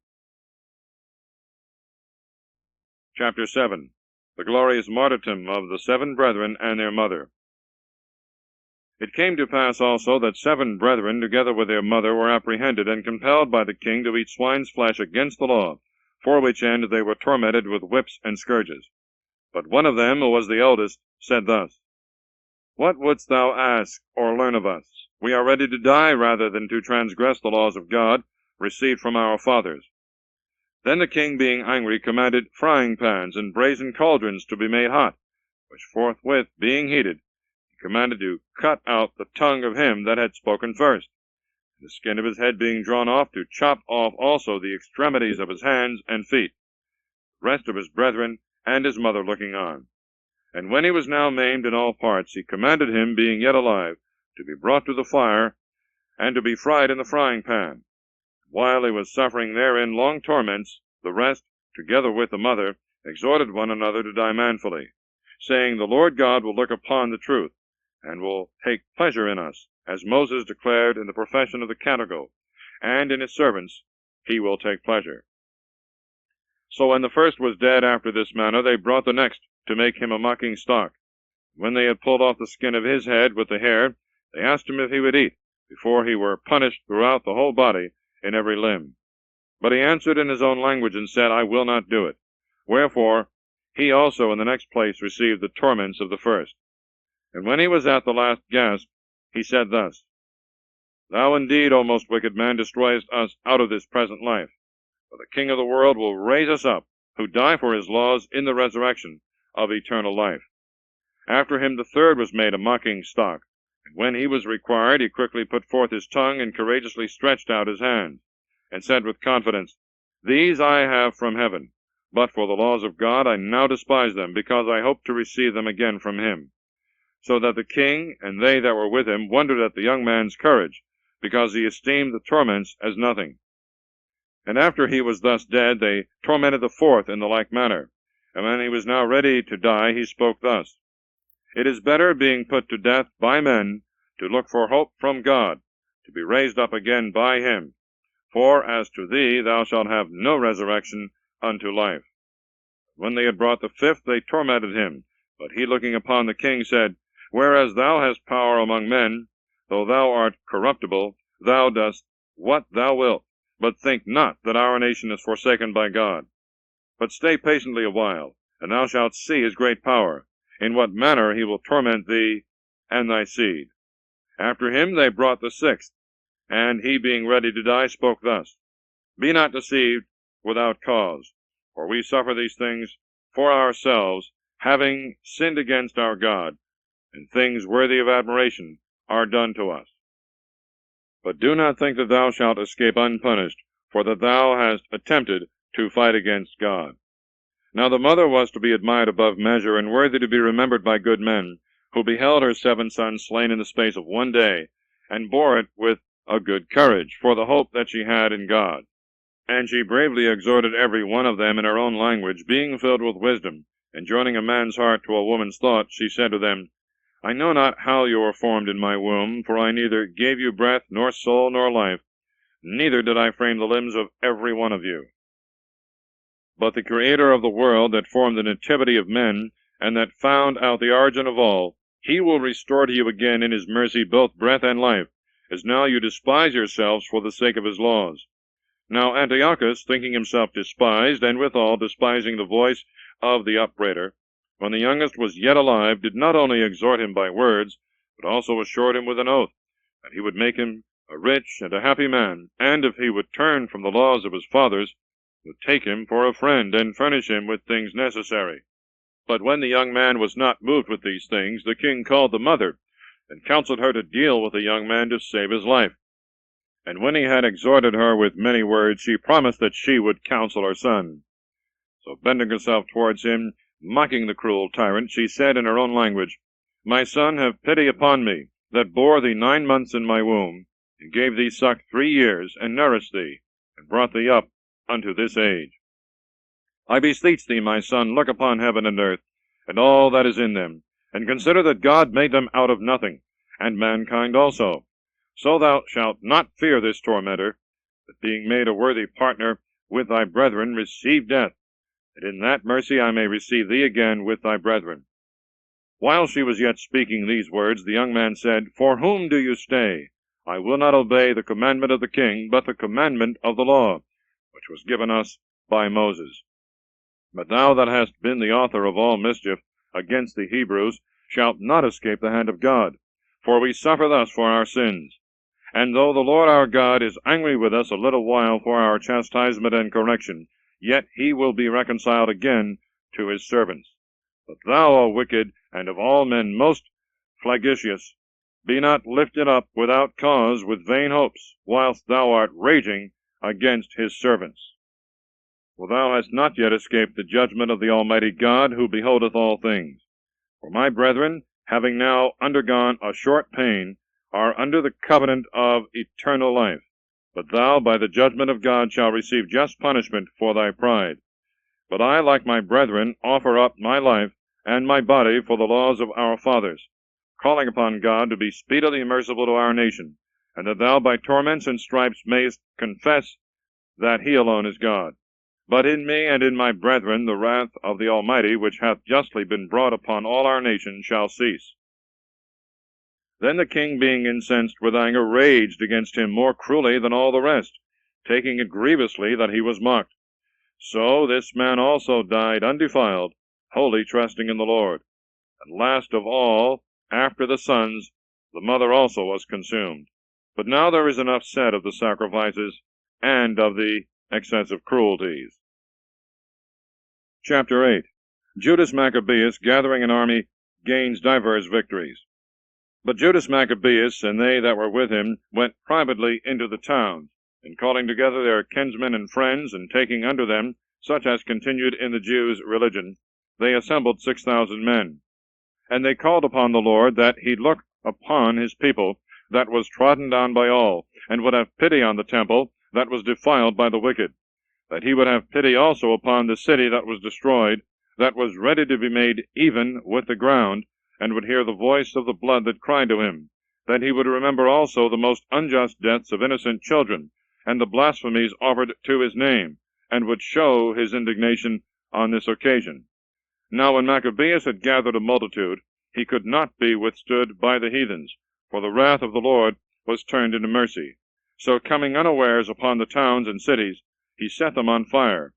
Chapter 7. The glorious martyrdom of the 7 brethren and their mother. It came to pass also that 7 brethren, together with their mother, were apprehended and compelled by the king to eat swine's flesh against the law, for which end they were tormented with whips and scourges. But one of them, who was the eldest, said thus, What wouldst thou ask or learn of us? We are ready to die rather than to transgress the laws of God, received from our fathers. Then the king, being angry, commanded frying pans and brazen cauldrons to be made hot, which forthwith, being heated, he commanded to cut out the tongue of him that had spoken first, and the skin of his head being drawn off, to chop off also the extremities of his hands and feet, the rest of his brethren and his mother looking on. And when he was now maimed in all parts, he commanded him, being yet alive, to be brought to the fire, and to be fried in the frying pan. While he was suffering therein long torments, the rest, together with the mother, exhorted one another to die manfully, saying, The Lord God will look upon the truth, and will take pleasure in us, as Moses declared in the profession of the Canticle, and in his servants he will take pleasure. So when the first was dead after this manner, they brought the next to make him a mocking stock. When they had pulled off the skin of his head with the hair, they asked him if he would eat, before he were punished throughout the whole body, in every limb. But he answered in his own language, and said, I will not do it. Wherefore he also in the next place received the torments of the first. And when he was at the last gasp, he said thus, Thou indeed, O most wicked man, destroyest us out of this present life. For the King of the world will raise us up, who die for his laws, in the resurrection of eternal life. After him the third was made a mocking stock, and when he was required, he quickly put forth his tongue, and courageously stretched out his hands, and said with confidence, These I have from heaven, but for the laws of God I now despise them, because I hope to receive them again from him. So that the king and they that were with him wondered at the young man's courage, because he esteemed the torments as nothing. And after he was thus dead, they tormented the fourth in the like manner. And when he was now ready to die, he spoke thus, It is better, being put to death by men, to look for hope from God, to be raised up again by him. For as to thee, thou shalt have no resurrection unto life. When they had brought the fifth, they tormented him. But he, looking upon the king, said, Whereas thou hast power among men, though thou art corruptible, thou dost what thou wilt, but think not that our nation is forsaken by God. But stay patiently a while, and thou shalt see his great power, in what manner he will torment thee and thy seed. After him they brought the sixth, and he, being ready to die, spoke thus, Be not deceived without cause, for we suffer these things for ourselves, having sinned against our God, and things worthy of admiration are done to us. But do not think that thou shalt escape unpunished, for that thou hast attempted to fight against God. Now the mother was to be admired above measure, and worthy to be remembered by good men, who beheld her 7 sons slain in the space of one day, and bore it with a good courage, for the hope that she had in God. And she bravely exhorted every one of them in her own language, being filled with wisdom, and joining a man's heart to a woman's thought, she said to them, I know not how you were formed in my womb, for I neither gave you breath, nor soul, nor life, neither did I frame the limbs of every one of you. But the Creator of the world, that formed the nativity of men, and that found out the origin of all, he will restore to you again in his mercy both breath and life, as now you despise yourselves for the sake of his laws. Now Antiochus, thinking himself despised, and withal despising the voice of the upbraider, when the youngest was yet alive, did not only exhort him by words, but also assured him with an oath, that he would make him a rich and a happy man, and if he would turn from the laws of his fathers, would take him for a friend, and furnish him with things necessary. But when the young man was not moved with these things, the king called the mother, and counseled her to deal with the young man to save his life. And when he had exhorted her with many words, she promised that she would counsel her son. So bending herself towards him, mocking the cruel tyrant, she said in her own language, My son, have pity upon me, that bore thee 9 months in my womb, and gave thee suck 3 years, and nourished thee, and brought thee up unto this age. I beseech thee, my son, look upon heaven and earth, and all that is in them, and consider that God made them out of nothing, and mankind also. So thou shalt not fear this tormentor, but being made a worthy partner with thy brethren, receive death, that in that mercy I may receive thee again with thy brethren. While she was yet speaking these words, the young man said, For whom do you stay? I will not obey the commandment of the king, but the commandment of the law, which was given us by Moses. But thou that hast been the author of all mischief against the Hebrews shalt not escape the hand of God, for we suffer thus for our sins. And though the Lord our God is angry with us a little while for our chastisement and correction, yet he will be reconciled again to his servants. But thou, O wicked, and of all men most flagitious, be not lifted up without cause with vain hopes, whilst thou art raging against his servants. For thou hast not yet escaped the judgment of the Almighty God, who beholdeth all things. For my brethren, having now undergone a short pain, are under the covenant of eternal life. But thou, by the judgment of God, shalt receive just punishment for thy pride. But I, like my brethren, offer up my life and my body for the laws of our fathers, calling upon God to be speedily merciful to our nation, and that thou by torments and stripes mayest confess that he alone is God. But in me and in my brethren the wrath of the Almighty, which hath justly been brought upon all our nation, shall cease. Then the king, being incensed with anger, raged against him more cruelly than all the rest, taking it grievously that he was mocked. So this man also died undefiled, wholly trusting in the Lord. And last of all, after the sons, the mother also was consumed. But now there is enough said of the sacrifices, and of the excessive cruelties. Chapter 8. Judas Maccabeus, gathering an army, gains divers victories. But Judas Maccabeus and they that were with him went privately into the towns, and calling together their kinsmen and friends, and taking unto them such as continued in the Jews' religion, they assembled 6,000 men. And they called upon the Lord that he look upon his people, that was trodden down by all, and would have pity on the temple that was defiled by the wicked, that he would have pity also upon the city that was destroyed, that was ready to be made even with the ground, and would hear the voice of the blood that cried to him, that he would remember also the most unjust deaths of innocent children, and the blasphemies offered to his name, and would show his indignation on this occasion. Now when Maccabeus had gathered a multitude, he could not be withstood by the heathens, for the wrath of the Lord was turned into mercy. So coming unawares upon the towns and cities, he set them on fire.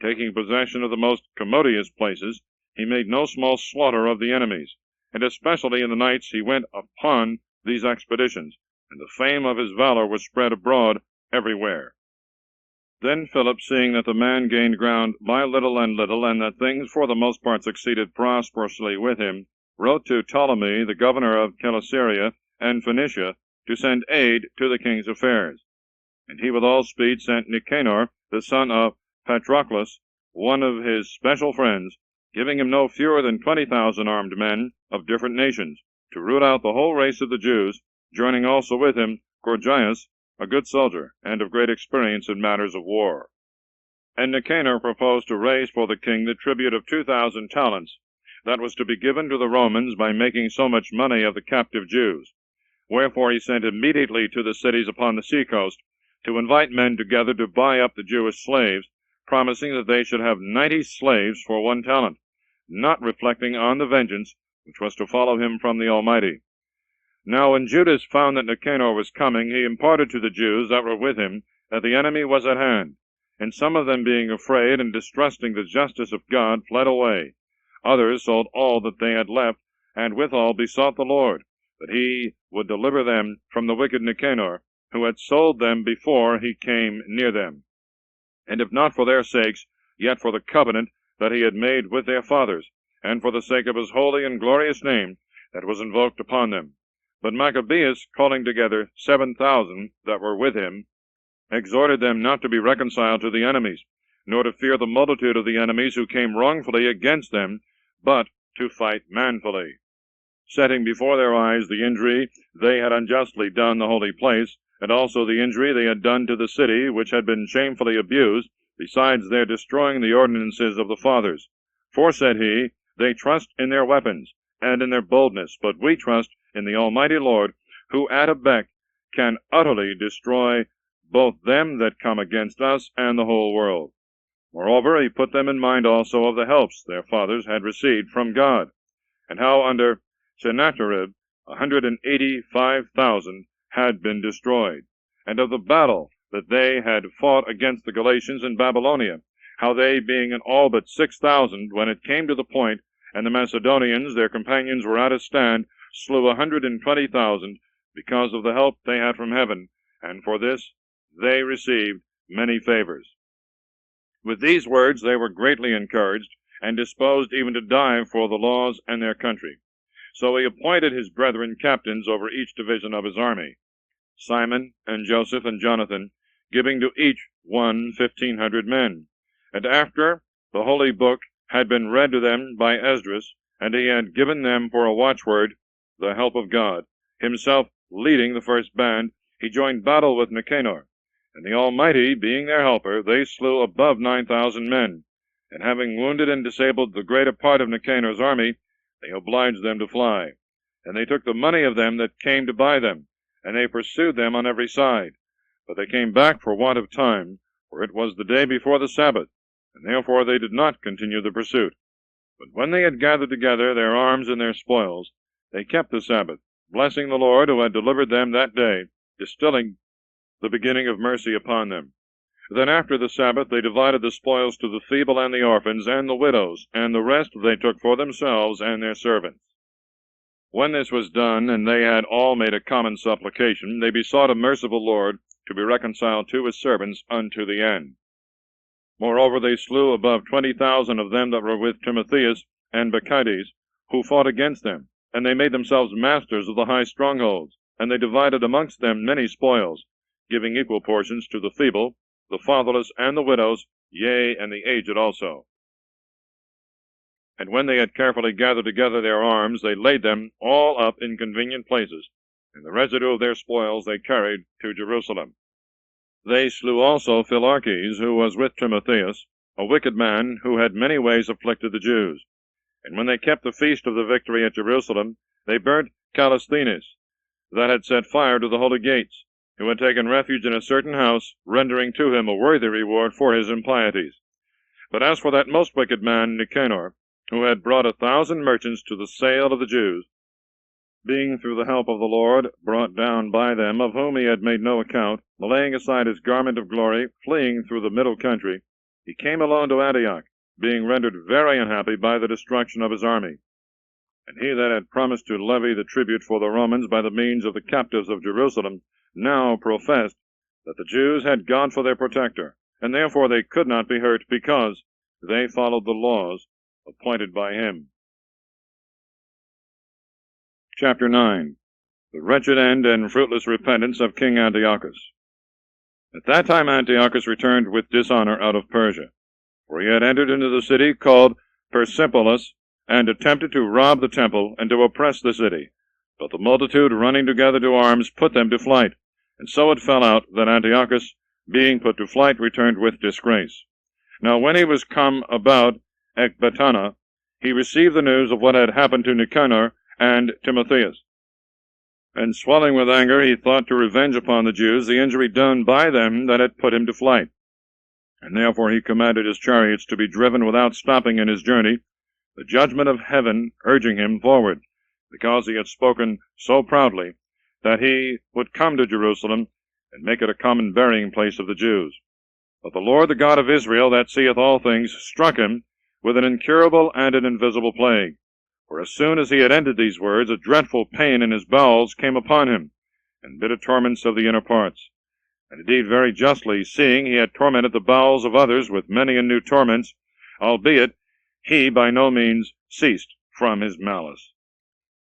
Taking possession of the most commodious places, he made no small slaughter of the enemies, and especially in the nights he went upon these expeditions, and the fame of his valor was spread abroad everywhere. Then Philip, seeing that the man gained ground by little, and that things for the most part succeeded prosperously with him, wrote to Ptolemy, the governor of Celesyria and Phoenicia, to send aid to the king's affairs. And he with all speed sent Nicanor, the son of Patroclus, one of his special friends, giving him no fewer than 20,000 armed men of different nations, to root out the whole race of the Jews, joining also with him Gorgias, a good soldier, and of great experience in matters of war. And Nicanor proposed to raise for the king the tribute of 2,000 talents, that was to be given to the Romans by making so much money of the captive Jews. Wherefore he sent immediately to the cities upon the sea-coast to invite men together to buy up the Jewish slaves, promising that they should have 90 slaves for 1 talent, not reflecting on the vengeance which was to follow him from the Almighty. Now when Judas found that Nicanor was coming, he imparted to the Jews that were with him that the enemy was at hand, and some of them being afraid and distrusting the justice of God fled away. Others sold all that they had left, and withal besought the Lord that he would deliver them from the wicked Nicanor, who had sold them before he came near them. And if not for their sakes, yet for the covenant that he had made with their fathers, and for the sake of his holy and glorious name that was invoked upon them. But Machabees, calling together 7,000 that were with him, exhorted them not to be reconciled to the enemies, nor to fear the multitude of the enemies who came wrongfully against them, but to fight manfully, setting before their eyes the injury they had unjustly done the holy place, and also the injury they had done to the city, which had been shamefully abused, besides their destroying the ordinances of the fathers. For, said he, they trust in their weapons, and in their boldness, but we trust in the Almighty Lord, who at a beck can utterly destroy both them that come against us and the whole world. Moreover, he put them in mind also of the helps their fathers had received from God, and how under Sennacherib 185,000 had been destroyed, and of the battle that they had fought against the Galatians in Babylonia, how they, being in all but 6,000, when it came to the point, and the Macedonians, their companions, were at a stand, slew 120,000, because of the help they had from heaven, and for this they received many favors. With these words they were greatly encouraged, and disposed even to die for the laws and their country. So he appointed his brethren captains over each division of his army, Simon and Joseph and Jonathan, giving to each one 1,500 men. And after the holy book had been read to them by Esdras, and he had given them for a watchword the help of God, himself leading the first band, he joined battle with Nicanor, and the Almighty being their helper, they slew above 9,000 men, and having wounded and disabled the greater part of Nicanor's army, they obliged them to fly. And they took the money of them that came to buy them, and they pursued them on every side. But they came back for want of time, for it was the day before the Sabbath, and therefore they did not continue the pursuit. But when they had gathered together their arms and their spoils, they kept the Sabbath, blessing the Lord who had delivered them that day, distilling the beginning of mercy upon them. Then after the Sabbath they divided the spoils to the feeble and the orphans and the widows, and the rest they took for themselves and their servants. When this was done, and they had all made a common supplication, they besought a merciful Lord to be reconciled to his servants unto the end. Moreover, they slew above 20,000 of them that were with Timotheus and Bacchides, who fought against them, and they made themselves masters of the high strongholds, and they divided amongst them many spoils, giving equal portions to the feeble, the fatherless, and the widows, yea, and the aged also. And when they had carefully gathered together their arms, they laid them all up in convenient places, and the residue of their spoils they carried to Jerusalem. They slew also Philarches, who was with Timotheus, a wicked man, who had many ways afflicted the Jews. And when they kept the feast of the victory at Jerusalem, they burnt Callisthenes, that had set fire to the holy gates, who had taken refuge in a certain house, rendering to him a worthy reward for his impieties. But as for that most wicked man, Nicanor, who had brought 1,000 merchants to the sale of the Jews, being through the help of the Lord brought down by them, of whom he had made no account, laying aside his garment of glory, fleeing through the middle country, he came alone to Antioch, being rendered very unhappy by the destruction of his army. And he that had promised to levy the tribute for the Romans by the means of the captives of Jerusalem now professed that the Jews had God for their protector, and therefore they could not be hurt, because they followed the laws appointed by him. Chapter 9. The wretched end and fruitless repentance of King Antiochus. At that time Antiochus returned with dishonor out of Persia, for he had entered into the city called Persepolis, and attempted to rob the temple and to oppress the city. But the multitude, running together to arms, put them to flight. And so it fell out that Antiochus, being put to flight, returned with disgrace. Now when he was come about Ecbatana, he received the news of what had happened to Nicanor and Timotheus. And swelling with anger, he thought to revenge upon the Jews the injury done by them that had put him to flight. And therefore he commanded his chariots to be driven without stopping in his journey, the judgment of heaven urging him forward, because he had spoken so proudly that he would come to Jerusalem and make it a common burying place of the Jews. But the Lord, the God of Israel, that seeth all things, struck him with an incurable and an invisible plague. For as soon as he had ended these words, a dreadful pain in his bowels came upon him, and bitter torments of the inner parts. And indeed very justly, seeing he had tormented the bowels of others with many and new torments, albeit he by no means ceased from his malice.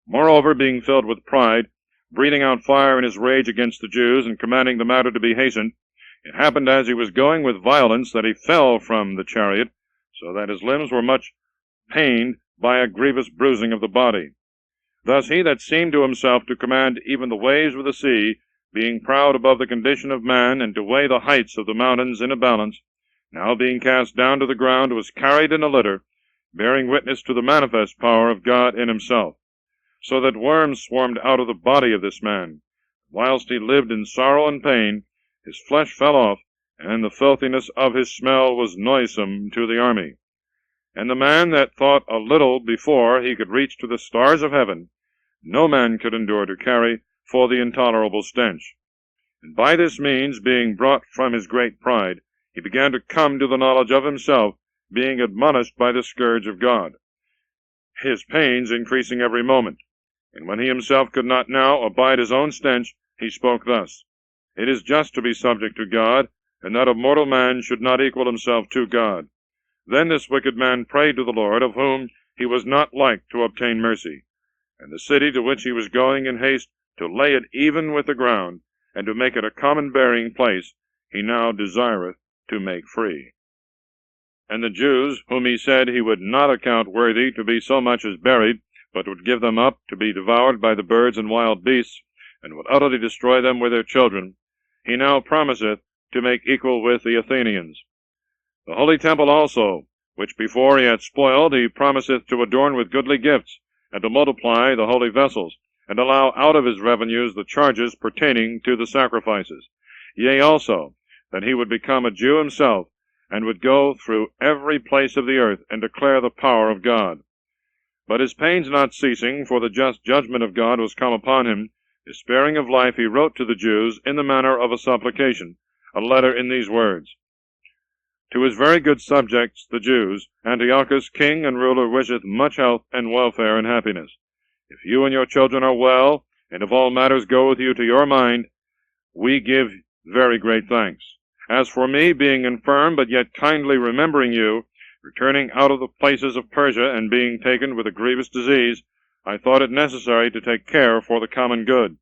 Moreover, being filled with pride, breathing out fire in his rage against the Jews, and commanding the matter to be hastened, it happened as he was going with violence that he fell from the chariot, so that his limbs were much pained by a grievous bruising of the body. Thus he that seemed to himself to command even the waves of the sea, being proud above the condition of man, and to weigh the heights of the mountains in a balance, now being cast down to the ground, was carried in a litter, bearing witness to the manifest power of God in himself, so that worms swarmed out of the body of this man. Whilst he lived in sorrow and pain, his flesh fell off, and the filthiness of his smell was noisome to the army. And the man that thought a little before he could reach to the stars of heaven, no man could endure to carry for the intolerable stench. And by this means, being brought from his great pride, he began to come to the knowledge of himself, being admonished by the scourge of God, his pains increasing every moment. And when he himself could not now abide his own stench, he spoke thus: It is just to be subject to God, and that a mortal man should not equal himself to God. Then this wicked man prayed to the Lord, of whom he was not like to obtain mercy, and the city to which he was going in haste to lay it even with the ground, and to make it a common burying place, he now desireth to make free. And the Jews, whom he said he would not account worthy to be so much as buried, but would give them up to be devoured by the birds and wild beasts, and would utterly destroy them with their children, he now promiseth to make equal with the Athenians. The holy temple also, which before he had spoiled, he promiseth to adorn with goodly gifts, and to multiply the holy vessels, and allow out of his revenues the charges pertaining to the sacrifices. Yea, also, that he would become a Jew himself, and would go through every place of the earth, and declare the power of God. But his pains not ceasing, for the just judgment of God was come upon him, despairing of life, he wrote to the Jews, in the manner of a supplication, a letter in these words: To his very good subjects, the Jews, Antiochus, king and ruler, wisheth much health and welfare and happiness. If you and your children are well, and if all matters go with you to your mind, we give very great thanks. As for me, being infirm, but yet kindly remembering you, returning out of the places of Persia, and being taken with a grievous disease, I thought it necessary to take care for the common good,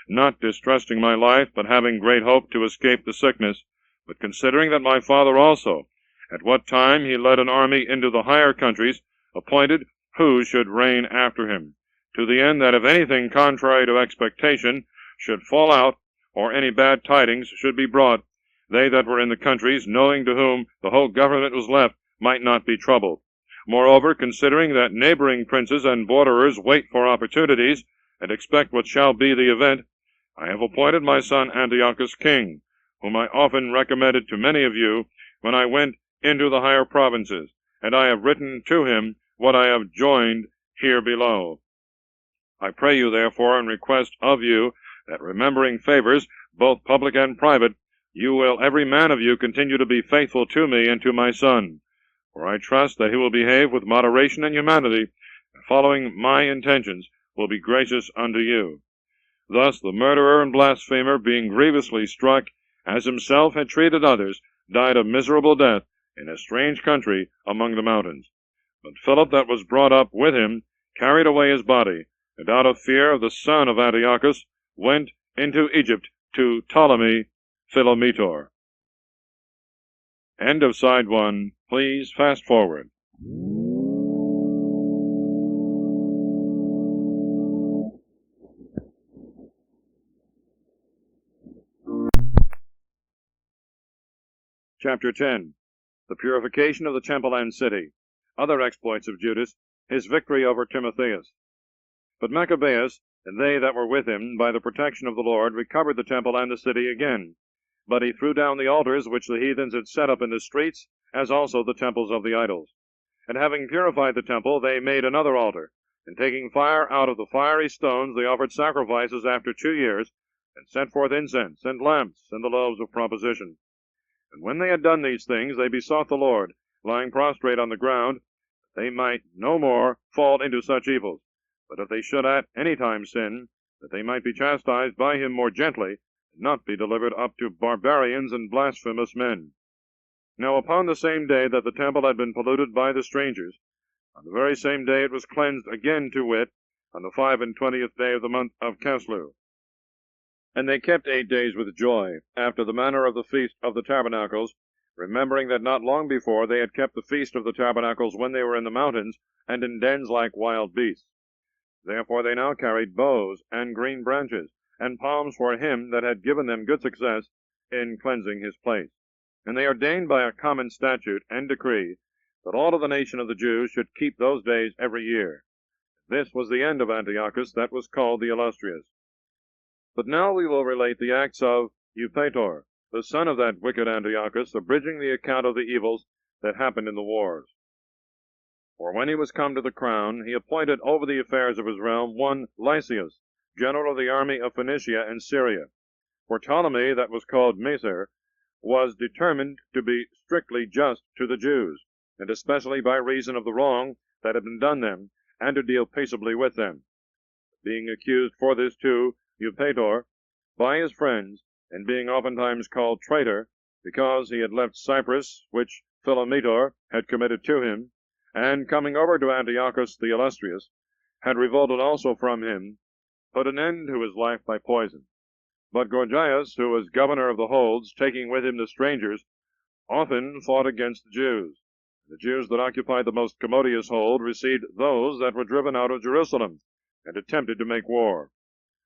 not distrusting my life, but having great hope to escape the sickness, but considering that my father also, at what time he led an army into the higher countries, appointed who should reign after him, to the end that if anything contrary to expectation should fall out, or any bad tidings should be brought, they that were in the countries, knowing to whom the whole government was left, might not be troubled. Moreover, considering that neighboring princes and borderers wait for opportunities, and expect what shall be the event, I have appointed my son Antiochus king, whom I often recommended to many of you when I went into the higher provinces, and I have written to him what I have joined here below. I pray you, therefore, and request of you, that remembering favors, both public and private, you will every man of you continue to be faithful to me and to my son, for I trust that he will behave with moderation and humanity, and following my intentions, will be gracious unto you. Thus the murderer and blasphemer, being grievously struck, as himself had treated others, died a miserable death in a strange country among the mountains. But Philip, that was brought up with him, carried away his body, and out of fear of the son of Antiochus, went into Egypt to Ptolemy Philometor. End of side 1. Please fast forward. Chapter 10. The purification of the temple and city. Other exploits of Judas, his victory over Timotheus. But Machabees, and they that were with him, by the protection of the Lord, recovered the temple and the city again. But he threw down the altars which the heathens had set up in the streets, as also the temples of the idols. And having purified the temple, they made another altar, and taking fire out of the fiery stones, they offered sacrifices after 2 years, and sent forth incense, and lamps, and the loaves of proposition. And when they had done these things, they besought the Lord, lying prostrate on the ground, that they might no more fall into such evils, but if they should at any time sin, that they might be chastised by him more gently, and not be delivered up to barbarians and blasphemous men. Now upon the same day that the temple had been polluted by the strangers, on the very same day it was cleansed again, to wit, on the 25th day of the month of Caslu. And they kept 8 days with joy, after the manner of the feast of the tabernacles, remembering that not long before they had kept the feast of the tabernacles when they were in the mountains, and in dens like wild beasts. Therefore they now carried boughs, and green branches, and palms for him that had given them good success in cleansing his place. And they ordained by a common statute and decree that all of the nation of the Jews should keep those days every year. This was the end of Antiochus, that was called the Illustrious. But now we will relate the acts of Eupator, the son of that wicked Antiochus, abridging the account of the evils that happened in the wars. For when he was come to the crown, he appointed over the affairs of his realm one Lysias, general of the army of Phoenicia and Syria. For Ptolemy, that was called Macer, was determined to be strictly just to the Jews, and especially by reason of the wrong that had been done them, and to deal peaceably with them. Being accused for this too, Eupator, by his friends, and being oftentimes called traitor, because he had left Cyprus, which Philometor had committed to him, and coming over to Antiochus the Illustrious, had revolted also from him, put an end to his life by poison. But Gorgias, who was governor of the holds, taking with him the strangers, often fought against the Jews. The Jews that occupied the most commodious hold received those that were driven out of Jerusalem, and attempted to make war.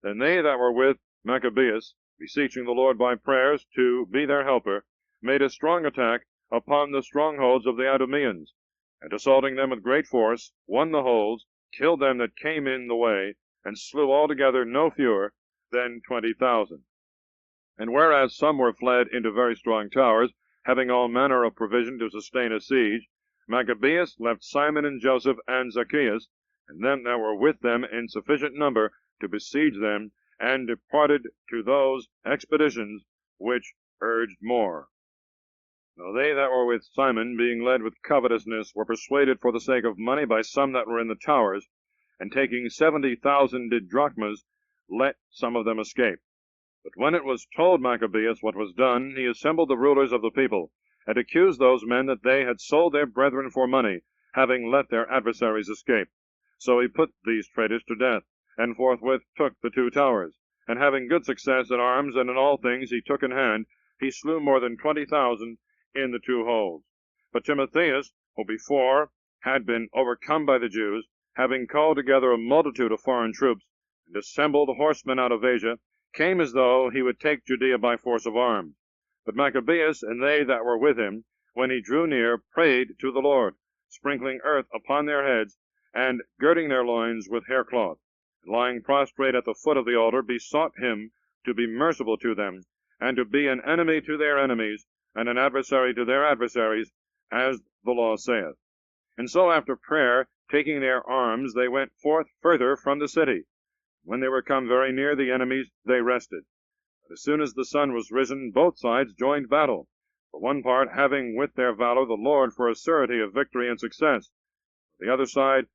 Then they that were with Machabees, beseeching the Lord by prayers to be their helper, made a strong attack upon the strongholds of the Idumeans, and assaulting them with great force, won the holds, killed them that came in the way, and slew altogether no fewer than 20,000. And whereas some were fled into very strong towers, having all manner of provision to sustain a siege, Machabees left Simon and Joseph and Zacchaeus, and them that were with them in sufficient number to besiege them, and departed to those expeditions which urged more. Now they that were with Simon, being led with covetousness, were persuaded for the sake of money by some that were in the towers, and taking 70,000 drachmas, let some of them escape. But when it was told Machabees what was done, he assembled the rulers of the people, and accused those men that they had sold their brethren for money, having let their adversaries escape. So he put these traitors to death, and forthwith took the 2 towers, and having good success in arms and in all things he took in hand, he slew more than 20,000 in the 2 holds. But Timotheus, who before had been overcome by the Jews, having called together a multitude of foreign troops, and assembled horsemen out of Asia, came as though he would take Judea by force of arms. But Machabees and they that were with him, when he drew near, prayed to the Lord, sprinkling earth upon their heads, and girding their loins with haircloth, and lying prostrate at the foot of the altar, besought him to be merciful to them, and to be an enemy to their enemies, and an adversary to their adversaries, as the law saith. And so after prayer, taking their arms, they went forth further from the city. When they were come very near the enemies, they rested. But as soon as the sun was risen, both sides joined battle, the one part having with their valor the Lord for a surety of victory and success, the other side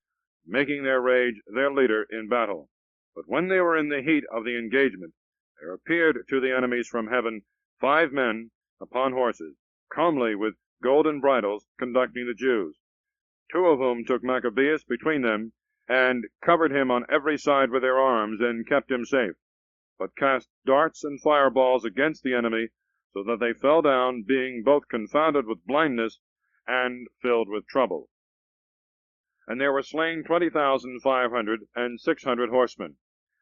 making their rage their leader in battle. But when they were in the heat of the engagement, there appeared to the enemies from heaven 5 men upon horses, comely with golden bridles, conducting the Jews, 2 of whom took Machabees between them, and covered him on every side with their arms, and kept him safe, but cast darts and fireballs against the enemy, so that they fell down, being both confounded with blindness and filled with trouble. And there were slain 20,500 and 600 horsemen.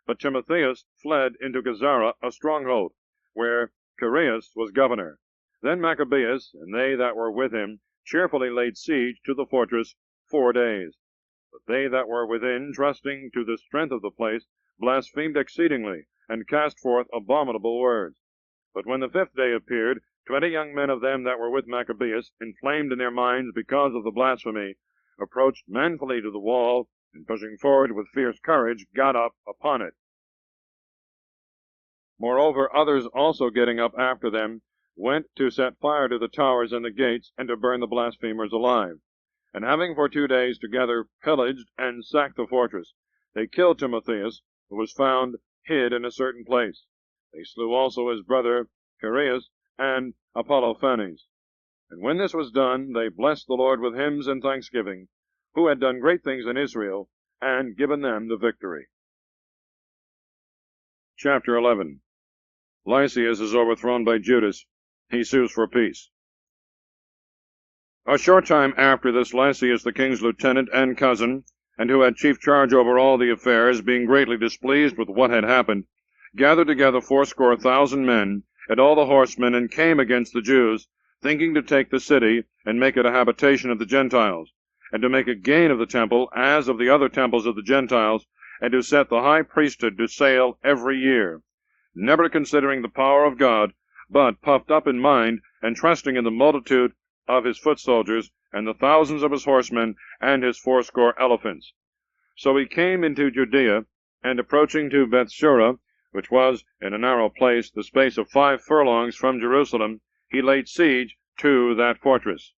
But Timotheus fled into Gazara, a stronghold, where Chaereas was governor. Then Machabees and they that were with him cheerfully laid siege to the fortress 4 days. But they that were within, trusting to the strength of the place, blasphemed exceedingly, and cast forth abominable words. But when the 5th day appeared, 20 young men of them that were with Machabees, inflamed in their minds because of the blasphemy, approached manfully to the wall, and pushing forward with fierce courage, got up upon it. Moreover, others also getting up after them, went to set fire to the towers and the gates, and to burn the blasphemers alive. And having for 2 days together pillaged and sacked the fortress, they killed Timotheus, who was found hid in a certain place. They slew also his brother Piraeus and Apollophanes. And when this was done, they blessed the Lord with hymns and thanksgiving, who had done great things in Israel, and given them the victory. Chapter 11. Lysias is overthrown by Judas. He sues for peace. A short time after this, Lysias, the king's lieutenant and cousin, and who had chief charge over all the affairs, being greatly displeased with what had happened, gathered together 80,000 men, and all the horsemen, and came against the Jews, thinking to take the city, and make it a habitation of the Gentiles, and to make a gain of the temple, as of the other temples of the Gentiles, and to set the high priesthood to sale every year, never considering the power of God, but puffed up in mind, and trusting in the multitude of his foot soldiers, and the thousands of his horsemen, and his 80 elephants. So he came into Judea, and approaching to Bethsura, which was in a narrow place, the space of 5 furlongs from Jerusalem, he laid siege to that fortress.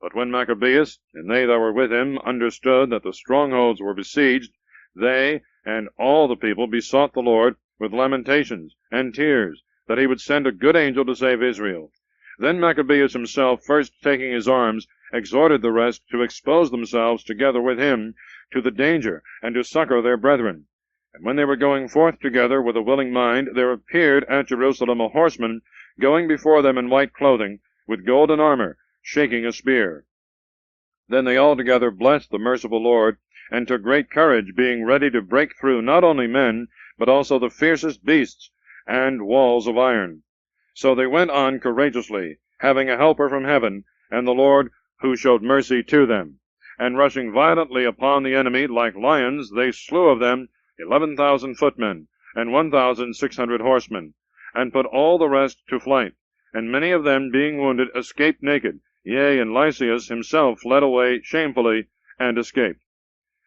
But when Machabees, and they that were with him, understood that the strongholds were besieged, they and all the people besought the Lord with lamentations and tears, that he would send a good angel to save Israel. Then Machabees himself, first taking his arms, exhorted the rest to expose themselves together with him to the danger, and to succor their brethren. And when they were going forth together with a willing mind, there appeared at Jerusalem a horseman, going before them in white clothing, with golden armor, shaking a spear. Then they all together blessed the merciful Lord, and took great courage, being ready to break through not only men, but also the fiercest beasts, and walls of iron. So they went on courageously, having a helper from heaven, and the Lord who showed mercy to them. And rushing violently upon the enemy like lions, they slew of them 11,000 footmen, and 1,600 horsemen, and put all the rest to flight. And many of them, being wounded, escaped naked. Yea, and Lysias himself fled away shamefully, and escaped.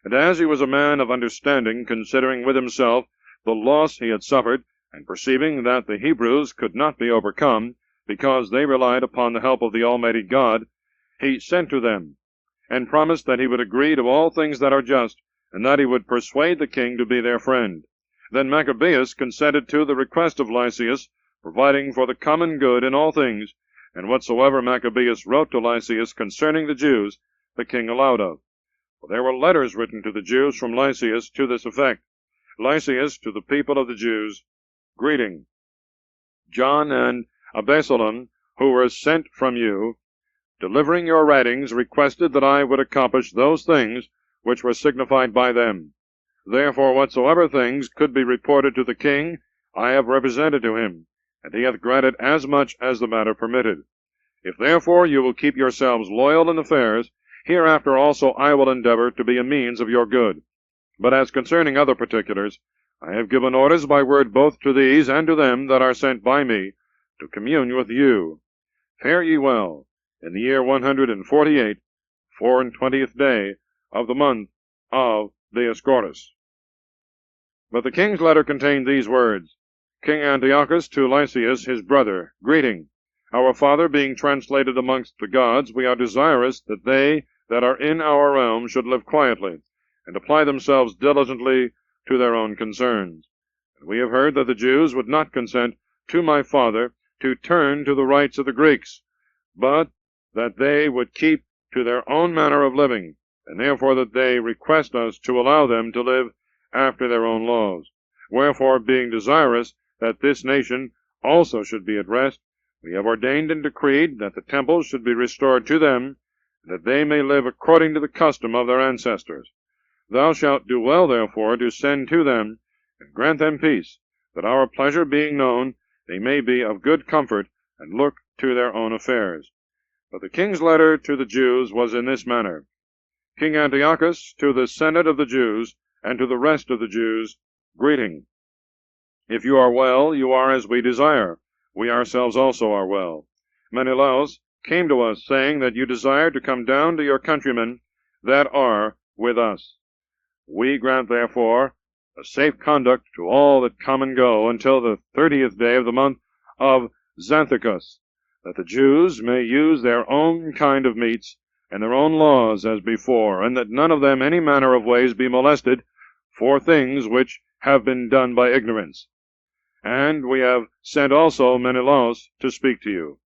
And as he was a man of understanding, considering with himself the loss he had suffered, and perceiving that the Hebrews could not be overcome, because they relied upon the help of the Almighty God, he sent to them, and promised that he would agree to all things that are just, and that he would persuade the king to be their friend. Then Machabees consented to the request of Lysias, providing for the common good in all things, and whatsoever Machabees wrote to Lysias concerning the Jews, the king allowed of. For there were letters written to the Jews from Lysias to this effect: Lysias to the people of the Jews, greeting. John and Absalom, who were sent from you, delivering your writings, requested that I would accomplish those things which were signified by them. Therefore whatsoever things could be reported to the king, I have represented to him, and he hath granted as much as the matter permitted. If therefore you will keep yourselves loyal in affairs, hereafter also I will endeavor to be a means of your good. But as concerning other particulars, I have given orders by word both to these and to them that are sent by me, to commune with you. Fare ye well, in the year 148, 24th day of the month of Dioscorus. But the king's letter contained these words: King Antiochus to Lysias his brother, greeting. Our father being translated amongst the gods, we are desirous that they that are in our realm should live quietly, and apply themselves diligently to their own concerns. And we have heard that the Jews would not consent to my father to turn to the rites of the Greeks, but that they would keep to their own manner of living, and therefore that they request us to allow them to live after their own laws. Wherefore, being desirous that this nation also should be at rest, we have ordained and decreed that the temples should be restored to them, and that they may live according to the custom of their ancestors. Thou shalt do well, therefore, to send to them, and grant them peace, that our pleasure being known, they may be of good comfort, and look to their own affairs. But the king's letter to the Jews was in this manner: King Antiochus, to the Senate of the Jews, and to the rest of the Jews, greeting. If you are well, you are as we desire. We ourselves also are well. Menelaus came to us, saying that you desired to come down to your countrymen that are with us. We grant, therefore, a safe conduct to all that come and go until the 30th day of the month of Xanthicus, that the Jews may use their own kind of meats and their own laws as before, and that none of them any manner of ways be molested for things which have been done by ignorance. And we have sent also Menelaus to speak to you.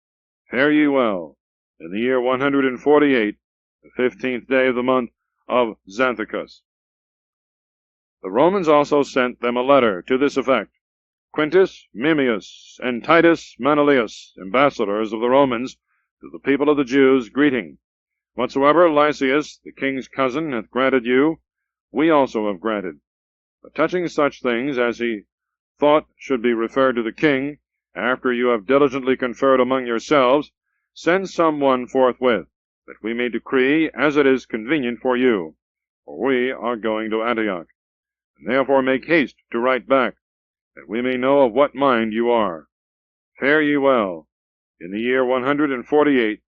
Fare ye well. In the year 148, the 15th day of the month of Xanthicus. The Romans also sent them a letter to this effect. Quintus Memmius and Titus Manlius, ambassadors of the Romans, to the people of the Jews, greeting. Whatsoever Lysias, the king's cousin, hath granted you, we also have granted. But touching such things as he thought should be referred to the king, after you have diligently conferred among yourselves, send some one forthwith, that we may decree as it is convenient for you, for we are going to Antioch. And therefore make haste to write back, that we may know of what mind you are. Fare ye well. In the year 148,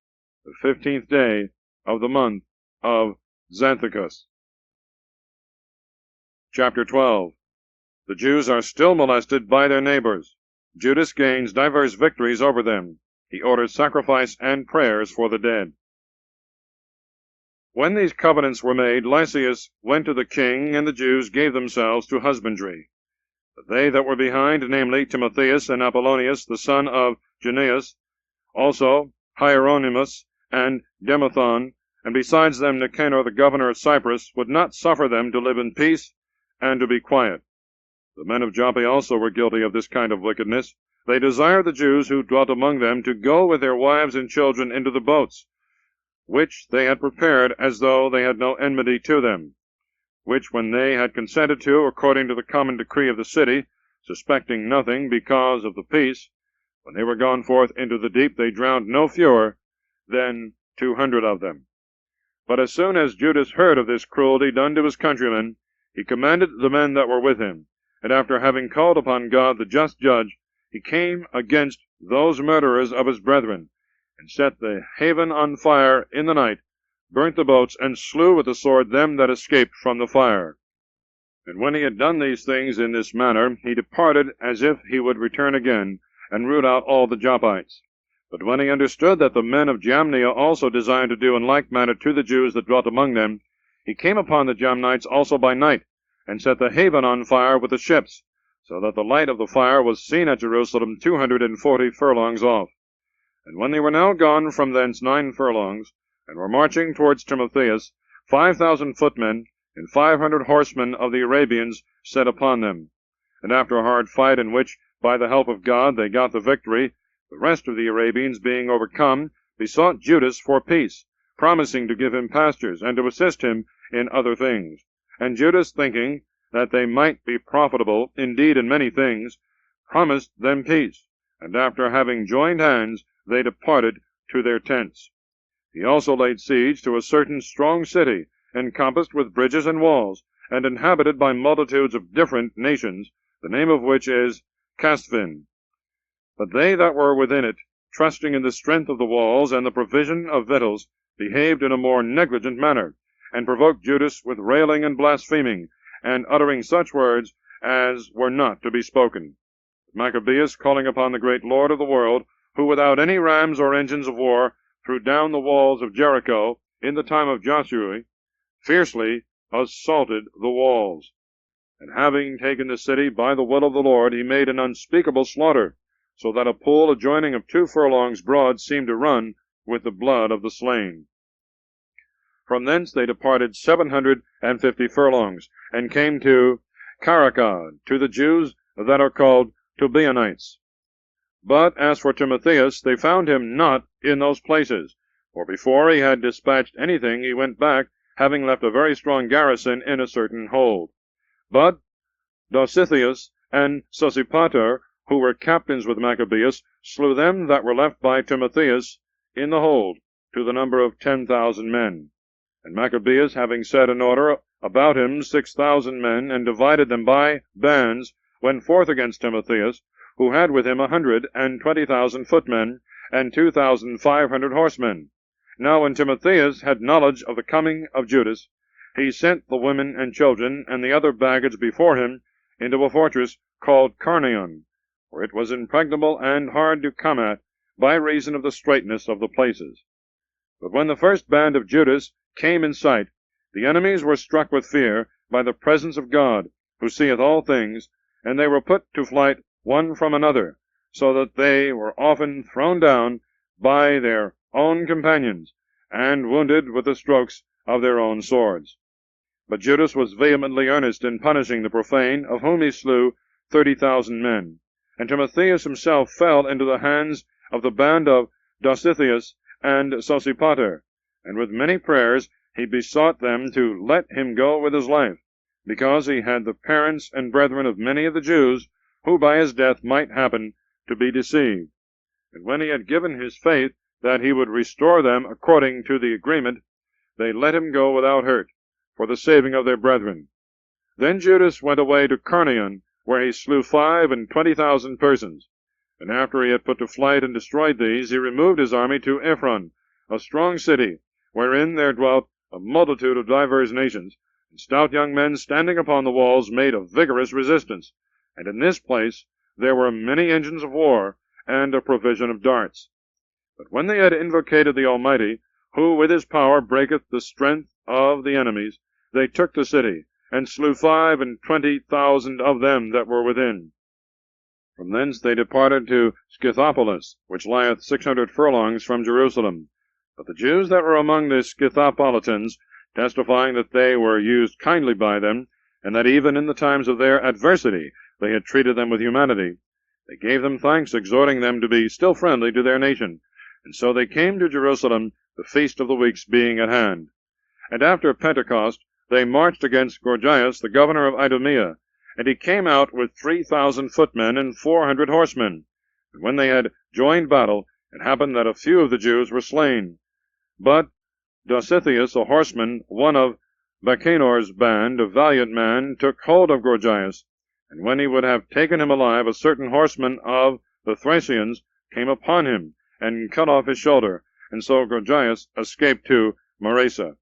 the 15th day of the month of Xanthicus. Chapter 12. The Jews are still molested by their neighbors. Judas gains divers victories over them. He orders sacrifice and prayers for the dead. When these covenants were made, Lysias went to the king, and the Jews gave themselves to husbandry. But they that were behind, namely Timotheus and Apollonius, the son of Junius, also Hieronymus and Demothon, and besides them Nicanor the governor of Cyprus, would not suffer them to live in peace and to be quiet. The men of Joppa also were guilty of this kind of wickedness. They desired the Jews who dwelt among them to go with their wives and children into the boats, which they had prepared as though they had no enmity to them, which when they had consented to, according to the common decree of the city, suspecting nothing because of the peace, when they were gone forth into the deep, they drowned no fewer than 200 of them. But as soon as Judas heard of this cruelty done to his countrymen, he commanded the men that were with him, and after having called upon God the just judge, he came against those murderers of his brethren, and set the haven on fire in the night, burnt the boats, and slew with the sword them that escaped from the fire. And when he had done these things in this manner, he departed as if he would return again, and root out all the Joppites. But when he understood that the men of Jamnia also desired to do in like manner to the Jews that dwelt among them, he came upon the Jamnites also by night, and set the haven on fire with the ships, so that the light of the fire was seen at Jerusalem 240 furlongs off. And when they were now gone from thence 9 furlongs, and were marching towards Timotheus, 5,000 footmen and 500 horsemen of the Arabians set upon them. And after a hard fight, in which, by the help of God, they got the victory, the rest of the Arabians, being overcome, besought Judas for peace, promising to give him pastures, and to assist him in other things. And Judas, thinking that they might be profitable, indeed in many things, promised them peace, and after having joined hands, they departed to their tents. He also laid siege to a certain strong city, encompassed with bridges and walls, and inhabited by multitudes of different nations, the name of which is Casphim. But they that were within it, trusting in the strength of the walls and the provision of victuals, behaved in a more negligent manner, and provoked Judas with railing and blaspheming, and uttering such words as were not to be spoken. Machabees, calling upon the great Lord of the world, who without any rams or engines of war threw down the walls of Jericho in the time of Joshua, fiercely assaulted the walls. And having taken the city by the will of the Lord, he made an unspeakable slaughter, so that a pool adjoining of 2 furlongs broad seemed to run with the blood of the slain. From thence they departed 750 furlongs, and came to Caracad, to the Jews that are called Tobianites. But as for Timotheus, they found him not in those places, for before he had dispatched anything, he went back, having left a very strong garrison in a certain hold. But Dositheus and Sosipater, who were captains with Machabeus, slew them that were left by Timotheus in the hold, to the number of 10,000 men. And Machabees, having set in order about him 6,000 men, and divided them by bands, went forth against Timotheus, who had with him 120,000 footmen, and 2,500 horsemen. Now when Timotheus had knowledge of the coming of Judas, he sent the women and children, and the other baggage before him, into a fortress called Carnion, for it was impregnable and hard to come at, by reason of the straitness of the places. But when the first band of Judas came in sight, the enemies were struck with fear by the presence of God, who seeth all things, and they were put to flight one from another, so that they were often thrown down by their own companions, and wounded with the strokes of their own swords. But Judas was vehemently earnest in punishing the profane, of whom he slew 30,000 men. And Timotheus himself fell into the hands of the band of Dositheus and Sosipater, and with many prayers he besought them to let him go with his life, because he had the parents and brethren of many of the Jews, who by his death might happen to be deceived. And when he had given his faith that he would restore them according to the agreement, they let him go without hurt, for the saving of their brethren. Then Judas went away to Carnion, where he slew 25,000 persons. And after he had put to flight and destroyed these, he removed his army to Ephron, a strong city, wherein there dwelt a multitude of divers nations, and stout young men standing upon the walls made a vigorous resistance. And in this place there were many engines of war, and a provision of darts. But when they had invocated the Almighty, who with his power breaketh the strength of the enemies, they took the city, and slew 25,000 of them that were within. From thence they departed to Scythopolis, which lieth 600 furlongs from Jerusalem. But the Jews that were among the Scythopolitans, testifying that they were used kindly by them, and that even in the times of their adversity they had treated them with humanity, they gave them thanks, exhorting them to be still friendly to their nation. And so they came to Jerusalem, the feast of the weeks being at hand. And after Pentecost they marched against Gorgias, the governor of Idumea, and he came out with 3,000 footmen and 400 horsemen. And when they had joined battle, it happened that a few of the Jews were slain. But Dositheus, a horseman, one of Bacanor's band, a valiant man, took hold of Gorgias, and when he would have taken him alive, a certain horseman of the Thracians came upon him, and cut off his shoulder, and so Gorgias escaped to Maresa.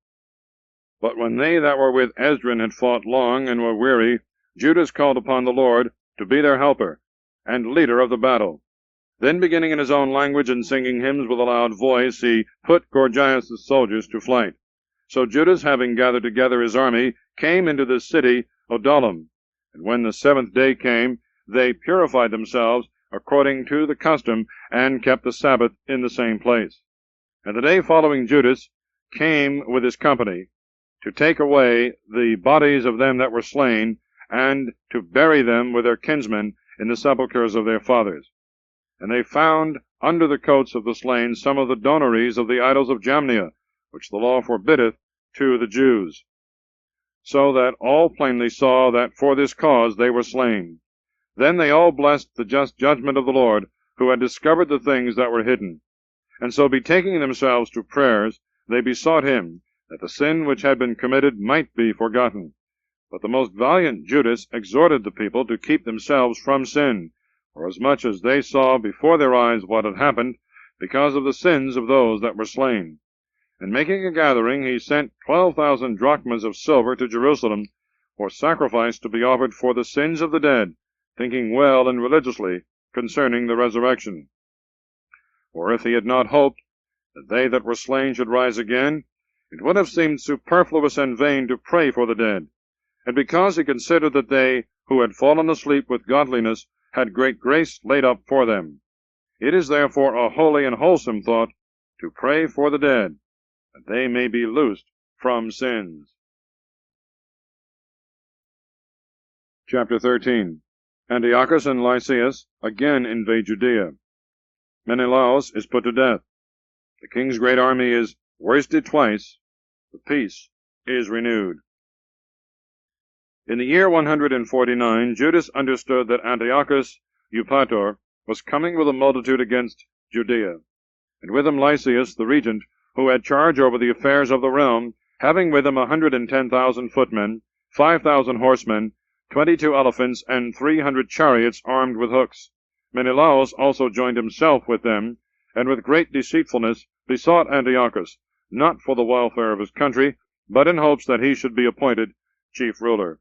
But when they that were with Esdrin had fought long, and were weary, Judas called upon the Lord to be their helper, and leader of the battle. Then beginning in his own language, and singing hymns with a loud voice, he put Gorgias' soldiers to flight. So Judas, having gathered together his army, came into the city Odollam. And when the 7th day came, they purified themselves according to the custom, and kept the Sabbath in the same place. And the day following Judas came with his company, to take away the bodies of them that were slain, and to bury them with their kinsmen in the sepulchres of their fathers. And they found under the coats of the slain some of the donaries of the idols of Jamnia, which the law forbiddeth to the Jews, so that all plainly saw that for this cause they were slain. Then they all blessed the just judgment of the Lord, who had discovered the things that were hidden. And so betaking themselves to prayers, they besought him that the sin which had been committed might be forgotten. But the most valiant Judas exhorted the people to keep themselves from sin, forasmuch as they saw before their eyes what had happened, because of the sins of those that were slain. And making a gathering, he sent 12,000 drachmas of silver to Jerusalem, for sacrifice to be offered for the sins of the dead, thinking well and religiously concerning the resurrection. For if he had not hoped that they that were slain should rise again, it would have seemed superfluous and vain to pray for the dead. And because he considered that they who had fallen asleep with godliness had great grace laid up for them. It is therefore a holy and wholesome thought to pray for the dead, that they may be loosed from sins. Chapter 13. Antiochus and Lysias again invade Judea. Menelaus is put to death. The king's great army is worsted twice. The peace is renewed. In the year 149, Judas understood that Antiochus Eupator was coming with a multitude against Judea, and with him Lysias the regent, who had charge over the affairs of the realm, having with him 110,000 footmen, 5,000 horsemen, 22 elephants, and 300 chariots armed with hooks. Menelaus also joined himself with them, and with great deceitfulness besought Antiochus, not for the welfare of his country, but in hopes that he should be appointed chief ruler.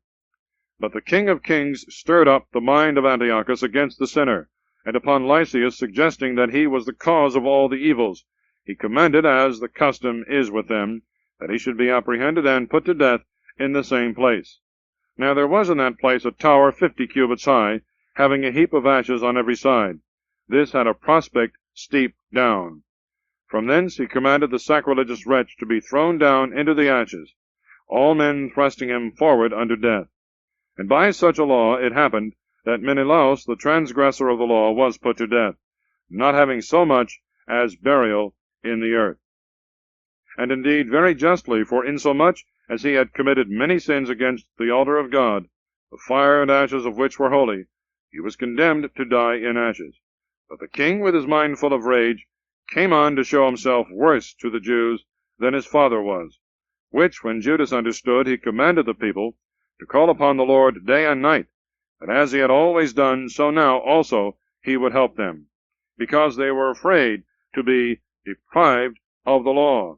But the King of Kings stirred up the mind of Antiochus against the sinner, and upon Lysias suggesting that he was the cause of all the evils, he commanded, as the custom is with them, that he should be apprehended and put to death in the same place. Now there was in that place a tower 50 cubits high, having a heap of ashes on every side. This had a prospect steep down. From thence he commanded the sacrilegious wretch to be thrown down into the ashes, all men thrusting him forward unto death. And by such a law it happened that Menelaus, the transgressor of the law, was put to death, not having so much as burial in the earth. And indeed very justly, for insomuch as he had committed many sins against the altar of God, the fire and ashes of which were holy, he was condemned to die in ashes. But the king, with his mind full of rage, came on to show himself worse to the Jews than his father was, which, when Judas understood, he commanded the people to call upon the Lord day and night, and as he had always done, so now also he would help them, because they were afraid to be deprived of the law,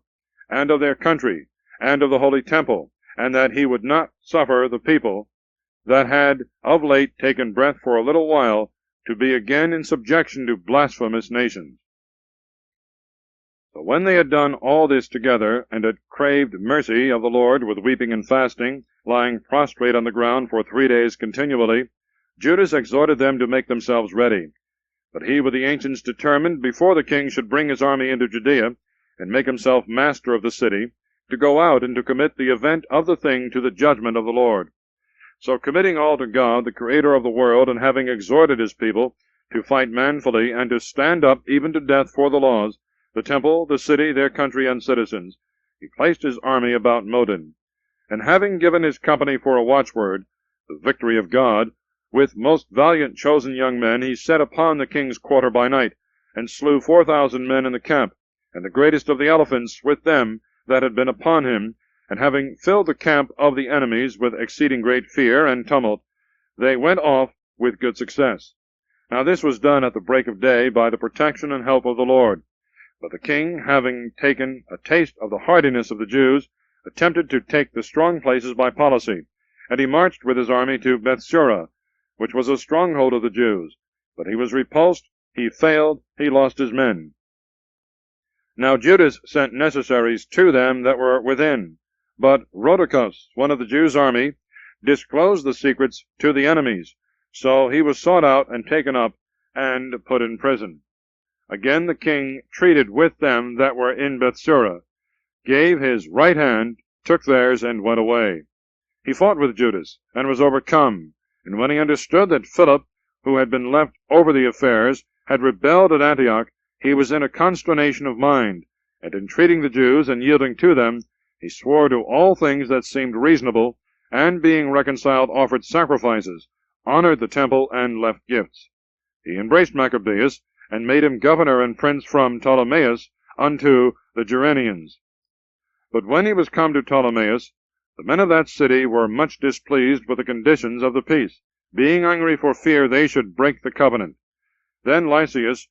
and of their country, and of the holy temple, and that he would not suffer the people that had of late taken breath for a little while to be again in subjection to blasphemous nations. So when they had done all this together, and had craved mercy of the Lord with weeping and fasting, lying prostrate on the ground for 3 days continually, Judas exhorted them to make themselves ready. But he with the ancients determined, before the king should bring his army into Judea, and make himself master of the city, to go out and to commit the event of the thing to the judgment of the Lord. So committing all to God, the Creator of the world, and having exhorted his people to fight manfully, and to stand up even to death for the laws, the temple, the city, their country, and citizens, he placed his army about Modin. And having given his company for a watchword, the victory of God, with most valiant chosen young men, he set upon the king's quarter by night, and slew 4,000 men in the camp, and the greatest of the elephants with them that had been upon him, and having filled the camp of the enemies with exceeding great fear and tumult, they went off with good success. Now this was done at the break of day by the protection and help of the Lord. But the king, having taken a taste of the hardiness of the Jews, attempted to take the strong places by policy, and he marched with his army to Bethsura, which was a stronghold of the Jews. But he was repulsed, he failed, he lost his men. Now Judas sent necessaries to them that were within, but Rhodocus, one of the Jews' army, disclosed the secrets to the enemies. So he was sought out and taken up and put in prison. Again the king treated with them that were in Bethsura, gave his right hand, took theirs, and went away. He fought with Judas, and was overcome, and when he understood that Philip, who had been left over the affairs, had rebelled at Antioch, he was in a consternation of mind, and entreating the Jews, and yielding to them, he swore to all things that seemed reasonable, and being reconciled offered sacrifices, honored the temple, and left gifts. He embraced Machabees, and made him governor and prince from Ptolemais unto the Gerenians. But when he was come to Ptolemais, the men of that city were much displeased with the conditions of the peace, being angry for fear they should break the covenant. Then Lysias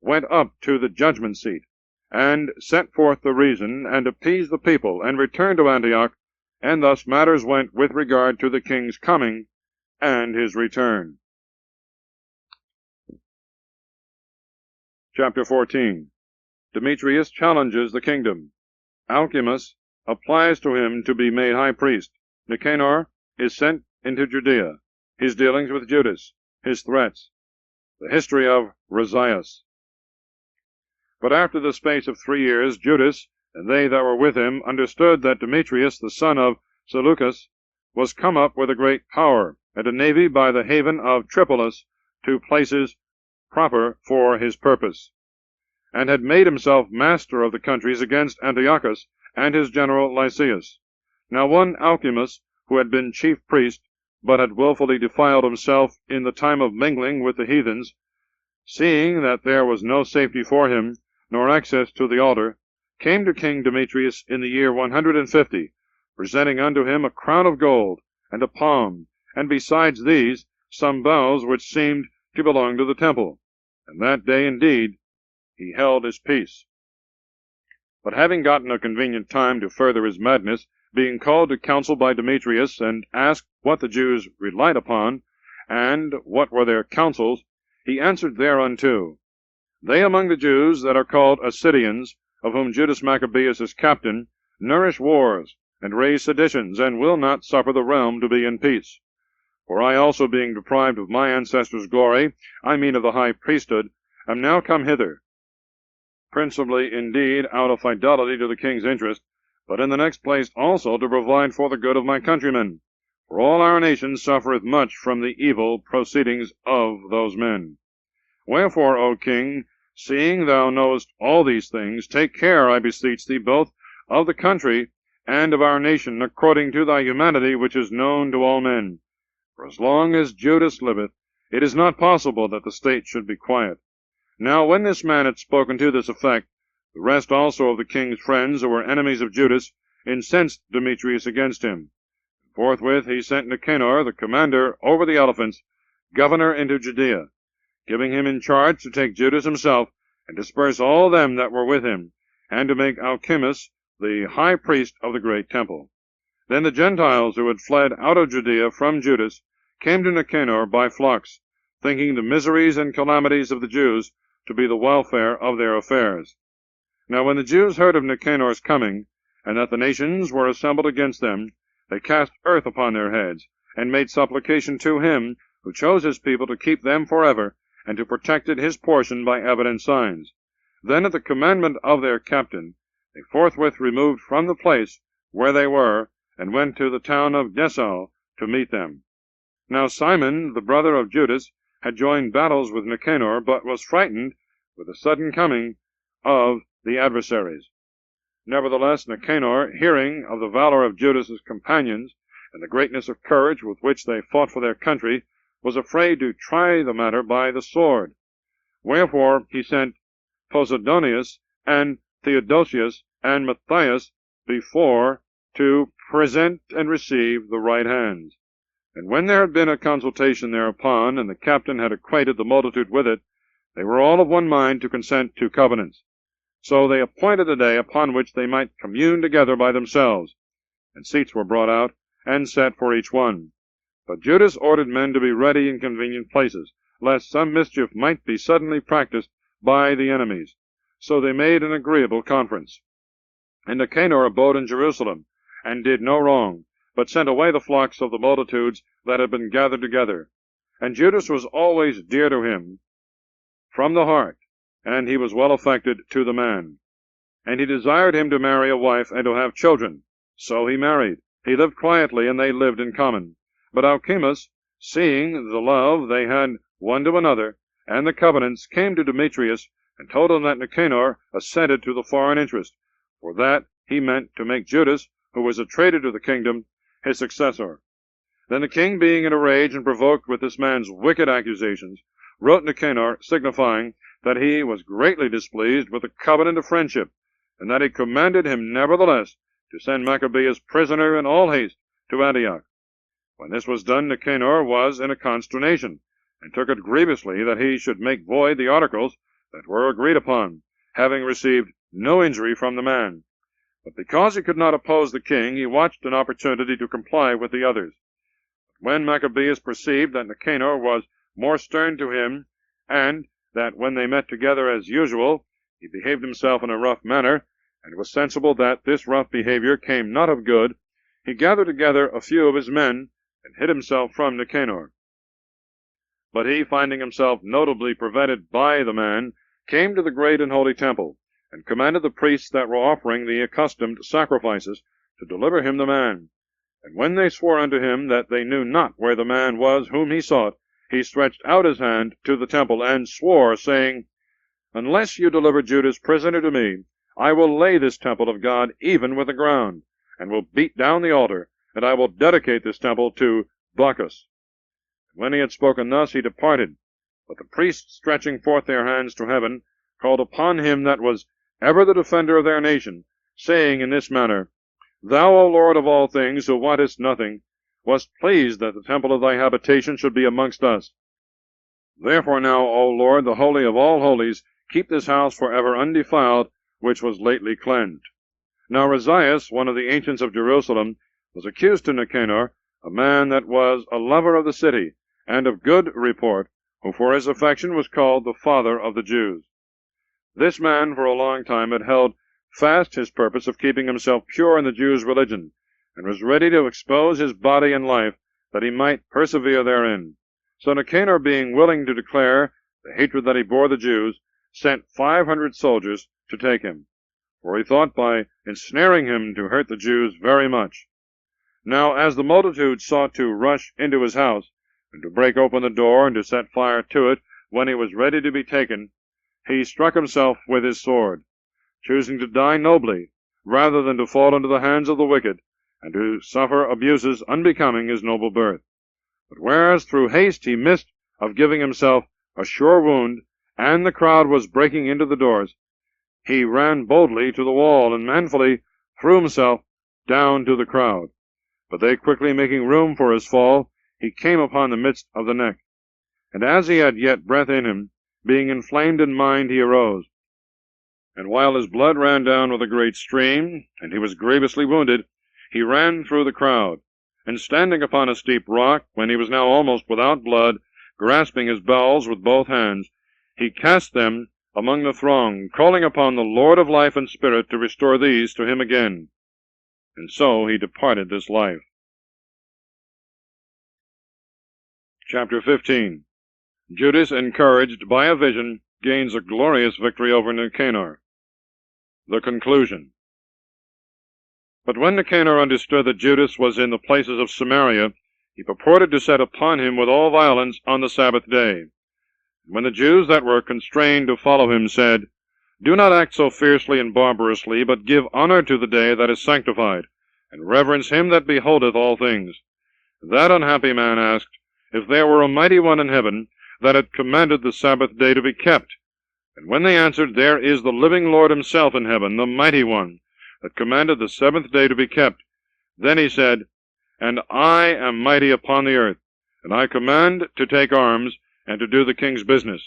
went up to the judgment seat, and set forth the reason, and appeased the people, and returned to Antioch, and thus matters went with regard to the king's coming and his return. Chapter 14. Demetrius challenges the kingdom. Alcimus applies to him to be made high priest. Nicanor is sent into Judea. His dealings with Judas. His threats. The history of Rosias. But after the space of 3 years, Judas, and they that were with him, understood that Demetrius, the son of Seleucus, was come up with a great power, and a navy by the haven of Tripolis, to places proper for his purpose, and had made himself master of the countries against Antiochus and his general Lysias. Now one Alcimus, who had been chief priest, but had wilfully defiled himself in the time of mingling with the heathens, seeing that there was no safety for him, nor access to the altar, came to King Demetrius in the year 150, presenting unto him a crown of gold, and a palm, and besides these some boughs which seemed to belong to the temple. And that day indeed he held his peace. But having gotten a convenient time to further his madness, being called to council by Demetrius, and asked what the Jews relied upon, and what were their counsels, he answered thereunto, They among the Jews that are called Assyrians, of whom Judas Maccabeus is captain, nourish wars, and raise seditions, and will not suffer the realm to be in peace. For I also, being deprived of my ancestors' glory, I mean of the high priesthood, am now come hither, principally indeed out of fidelity to the king's interest, but in the next place also to provide for the good of my countrymen. For all our nation suffereth much from the evil proceedings of those men. Wherefore, O king, seeing thou knowest all these things, take care, I beseech thee, both of the country and of our nation, according to thy humanity which is known to all men. For as long as Judas liveth, it is not possible that the state should be quiet. Now when this man had spoken to this effect, the rest also of the king's friends, who were enemies of Judas, incensed Demetrius against him. Forthwith he sent Nicanor, the commander over the elephants, governor into Judea, giving him in charge to take Judas himself, and disperse all them that were with him, and to make Alcimus the high priest of the great temple. Then the Gentiles who had fled out of Judea from Judas came to Nicanor by flocks, thinking the miseries and calamities of the Jews to be the welfare of their affairs. Now when the Jews heard of Nicanor's coming, and that the nations were assembled against them, they cast earth upon their heads, and made supplication to him who chose his people to keep them forever, and to protected his portion by evident signs. Then at the commandment of their captain, they forthwith removed from the place where they were, and went to the town of Dessau to meet them. Now Simon, the brother of Judas, had joined battles with Nicanor, but was frightened with the sudden coming of the adversaries. Nevertheless, Nicanor, hearing of the valor of Judas's companions, and the greatness of courage with which they fought for their country, was afraid to try the matter by the sword. Wherefore he sent Posidonius, and Theodosius, and Matthias before to present and receive the right hands. And when there had been a consultation thereupon, and the captain had acquainted the multitude with it, they were all of one mind to consent to covenants. So they appointed a day upon which they might commune together by themselves, and seats were brought out, and set for each one. But Judas ordered men to be ready in convenient places, lest some mischief might be suddenly practiced by the enemies. So they made an agreeable conference. And Nicanor abode in Jerusalem, and did no wrong, but sent away the flocks of the multitudes that had been gathered together. And Judas was always dear to him from the heart, and he was well affected to the man. And he desired him to marry a wife, and to have children. So he married. He lived quietly, and they lived in common. But Alcimus, seeing the love they had one to another, and the covenants, came to Demetrius, and told him that Nicanor assented to the foreign interest, for that he meant to make Judas, who was a traitor to the kingdom, his successor. Then the king, being in a rage and provoked with this man's wicked accusations, wrote Nicanor, signifying that he was greatly displeased with the covenant of friendship, and that he commanded him nevertheless to send Machabeus prisoner in all haste to Antioch. When this was done, Nicanor was in a consternation, and took it grievously that he should make void the articles that were agreed upon, having received no injury from the man. But because he could not oppose the king, he watched an opportunity to comply with the others. But when Machabeus perceived that Nicanor was more stern to him, and that when they met together as usual, he behaved himself in a rough manner, and was sensible that this rough behavior came not of good, he gathered together a few of his men, and hid himself from Nicanor. But he, finding himself notably prevented by the man, came to the great and holy temple, and commanded the priests that were offering the accustomed sacrifices to deliver him the man. And when they swore unto him that they knew not where the man was whom he sought, he stretched out his hand to the temple, and swore, saying, Unless you deliver Judas prisoner to me, I will lay this temple of God even with the ground, and will beat down the altar, and I will dedicate this temple to Bacchus. And when he had spoken thus, he departed. But the priests, stretching forth their hands to heaven, called upon him that was ever the defender of their nation, saying in this manner, Thou, O Lord of all things, who wantest nothing, wast pleased that the temple of thy habitation should be amongst us. Therefore now, O Lord, the Holy of all holies, keep this house for ever undefiled, which was lately cleansed. Now Razias, one of the ancients of Jerusalem, was accused to Nicanor, a man that was a lover of the city, and of good report, who for his affection was called the father of the Jews. This man for a long time had held fast his purpose of keeping himself pure in the Jews' religion, and was ready to expose his body and life, that he might persevere therein. So Nicanor, being willing to declare the hatred that he bore the Jews, sent 500 soldiers to take him, for he thought by ensnaring him to hurt the Jews very much. Now as the multitude sought to rush into his house, and to break open the door, and to set fire to it, when he was ready to be taken, he struck himself with his sword, choosing to die nobly, rather than to fall into the hands of the wicked, and to suffer abuses unbecoming his noble birth. But whereas through haste he missed of giving himself a sure wound, and the crowd was breaking into the doors, he ran boldly to the wall, and manfully threw himself down to the crowd. But they quickly making room for his fall, he came upon the midst of the neck. And as he had yet breath in him, being inflamed in mind, he arose. And while his blood ran down with a great stream, and he was grievously wounded, he ran through the crowd, and standing upon a steep rock, when he was now almost without blood, grasping his bowels with both hands, he cast them among the throng, calling upon the Lord of life and spirit to restore these to him again. And so he departed this life. Chapter 15. Judas, encouraged by a vision, gains a glorious victory over Nicanor. The conclusion. But when Nicanor understood that Judas was in the places of Samaria, he purported to set upon him with all violence on the Sabbath day. When the Jews that were constrained to follow him said, Do not act so fiercely and barbarously, but give honor to the day that is sanctified, and reverence him that beholdeth all things. That unhappy man asked, if there were a mighty one in heaven that had commanded the Sabbath day to be kept. And when they answered, There is the living Lord himself in heaven, the mighty one, that commanded the seventh day to be kept. Then he said, And I am mighty upon the earth, and I command to take arms, and to do the king's business.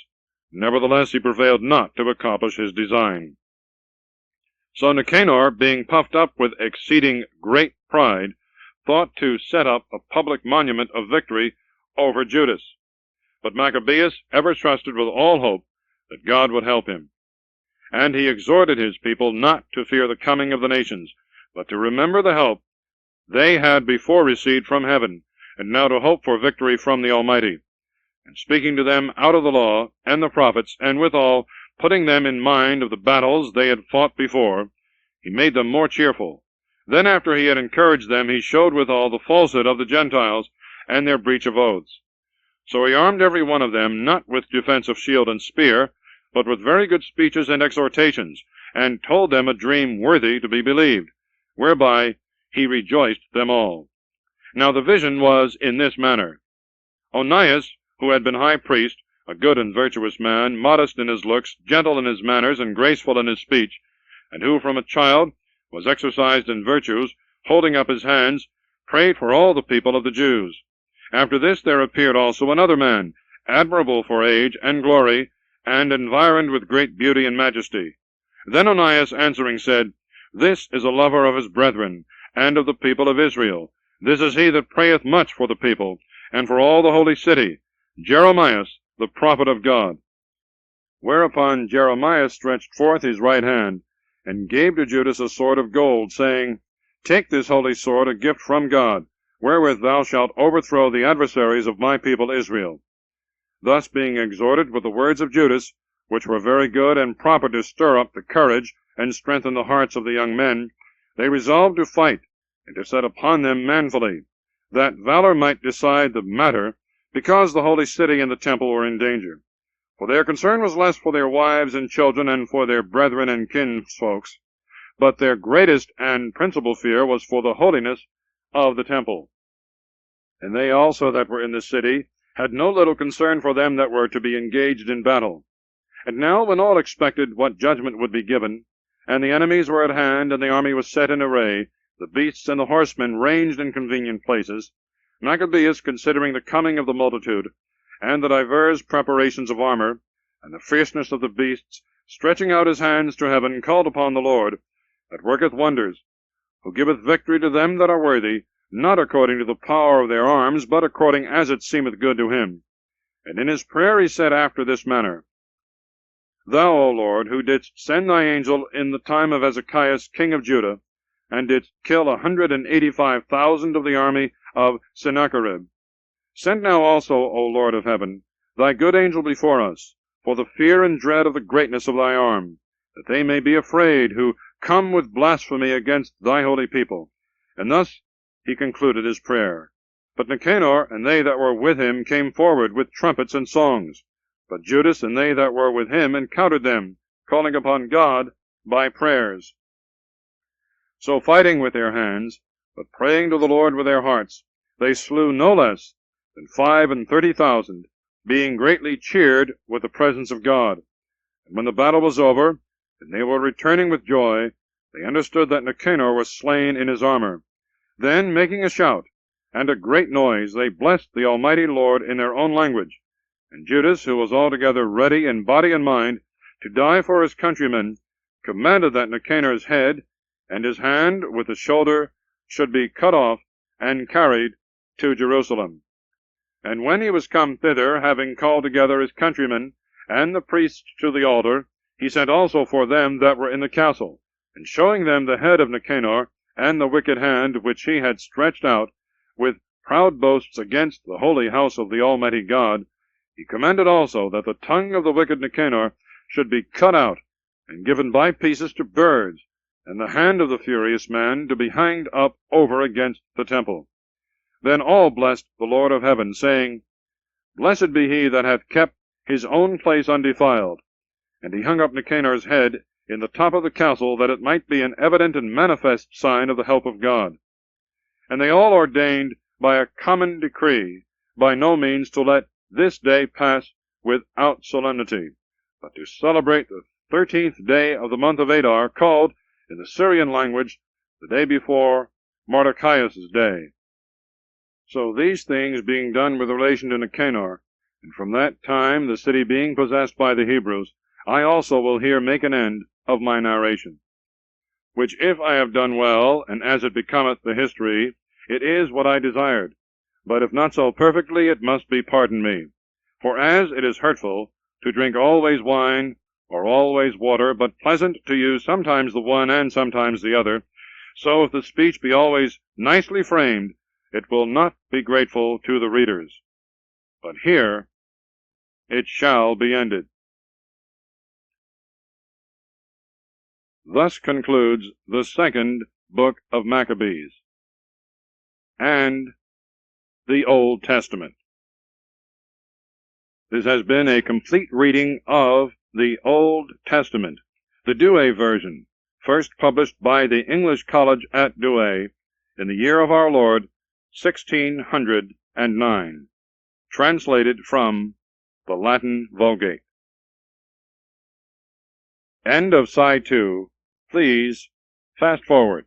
Nevertheless he prevailed not to accomplish his design. So Nicanor, being puffed up with exceeding great pride, thought to set up a public monument of victory over Judas. But Machabees ever trusted with all hope that God would help him. And he exhorted his people not to fear the coming of the nations, but to remember the help they had before received from heaven, and now to hope for victory from the Almighty. And speaking to them out of the law and the prophets, and withal putting them in mind of the battles they had fought before, he made them more cheerful. Then after he had encouraged them, he showed withal the falsehood of the Gentiles, and their breach of oaths. So he armed every one of them, not with defense of shield and spear, but with very good speeches and exhortations, and told them a dream worthy to be believed, whereby he rejoiced them all. Now the vision was in this manner. Onias, who had been high priest, a good and virtuous man, modest in his looks, gentle in his manners, and graceful in his speech, and who from a child was exercised in virtues, holding up his hands, prayed for all the people of the Jews. After this there appeared also another man, admirable for age and glory, and environed with great beauty and majesty. Then Onias answering said, This is a lover of his brethren, and of the people of Israel. This is he that prayeth much for the people, and for all the holy city, Jeremias, the prophet of God. Whereupon Jeremias stretched forth his right hand, and gave to Judas a sword of gold, saying, Take this holy sword, a gift from God, wherewith thou shalt overthrow the adversaries of my people Israel. Thus being exhorted with the words of Judas, which were very good and proper to stir up the courage and strengthen the hearts of the young men, they resolved to fight, and to set upon them manfully, that valor might decide the matter, because the holy city and the temple were in danger. For their concern was less for their wives and children, and for their brethren and kinsfolks, but their greatest and principal fear was for the holiness of the temple. And they also that were in the city had no little concern for them that were to be engaged in battle. And now, when all expected what judgment would be given, and the enemies were at hand, and the army was set in array, the beasts and the horsemen ranged in convenient places, Machabees, considering the coming of the multitude, and the divers preparations of armor, and the fierceness of the beasts, stretching out his hands to heaven, called upon the Lord, that worketh wonders, who giveth victory to them that are worthy, not according to the power of their arms, but according as it seemeth good to him. And in his prayer he said after this manner, Thou, O Lord, who didst send thy angel in the time of Ezekias king of Judah, and didst kill 185,000 of the army of Sennacherib, send now also, O Lord of heaven, thy good angel before us, for the fear and dread of the greatness of thy arm, that they may be afraid who come with blasphemy against thy holy people. And thus he concluded his prayer. But Nicanor and they that were with him came forward with trumpets and songs. But Judas and they that were with him encountered them, calling upon God by prayers. So fighting with their hands, but praying to the Lord with their hearts, they slew no less than 35,000, being greatly cheered with the presence of God. And when the battle was over, and they were returning with joy, they understood that Nicanor was slain in his armor. Then, making a shout and a great noise, they blessed the Almighty Lord in their own language. And Judas, who was altogether ready in body and mind to die for his countrymen, commanded that Nicanor's head and his hand with the shoulder should be cut off and carried to Jerusalem. And when he was come thither, having called together his countrymen and the priests to the altar, he sent also for them that were in the castle, and showing them the head of Nicanor, and the wicked hand which he had stretched out, with proud boasts against the holy house of the Almighty God, he commanded also that the tongue of the wicked Nicanor should be cut out, and given by pieces to birds, and the hand of the furious man to be hanged up over against the temple. Then all blessed the Lord of heaven, saying, Blessed be he that hath kept his own place undefiled. And he hung up Nicanor's head in the top of the castle, that it might be an evident and manifest sign of the help of God. And they all ordained by a common decree by no means to let this day pass without solemnity, but to celebrate the 13th day of the month of Adar, called, in the Syrian language, the day before Mordecaius' day. So these things being done with relation to Nicanor, and from that time the city being possessed by the Hebrews, I also will here make an end of my narration. Which if I have done well, and as it becometh the history, it is what I desired. But if not so perfectly, it must be pardoned me. For as it is hurtful to drink always wine, or always water, but pleasant to use sometimes the one and sometimes the other, so if the speech be always nicely framed, it will not be grateful to the readers. But here it shall be ended. Thus concludes the second book of Maccabees, and the Old Testament. This has been a complete reading of the Old Testament, the Douay version, first published by the English College at Douay in the year of our Lord, 1609, translated from the Latin Vulgate. End of Side 2. Please fast forward.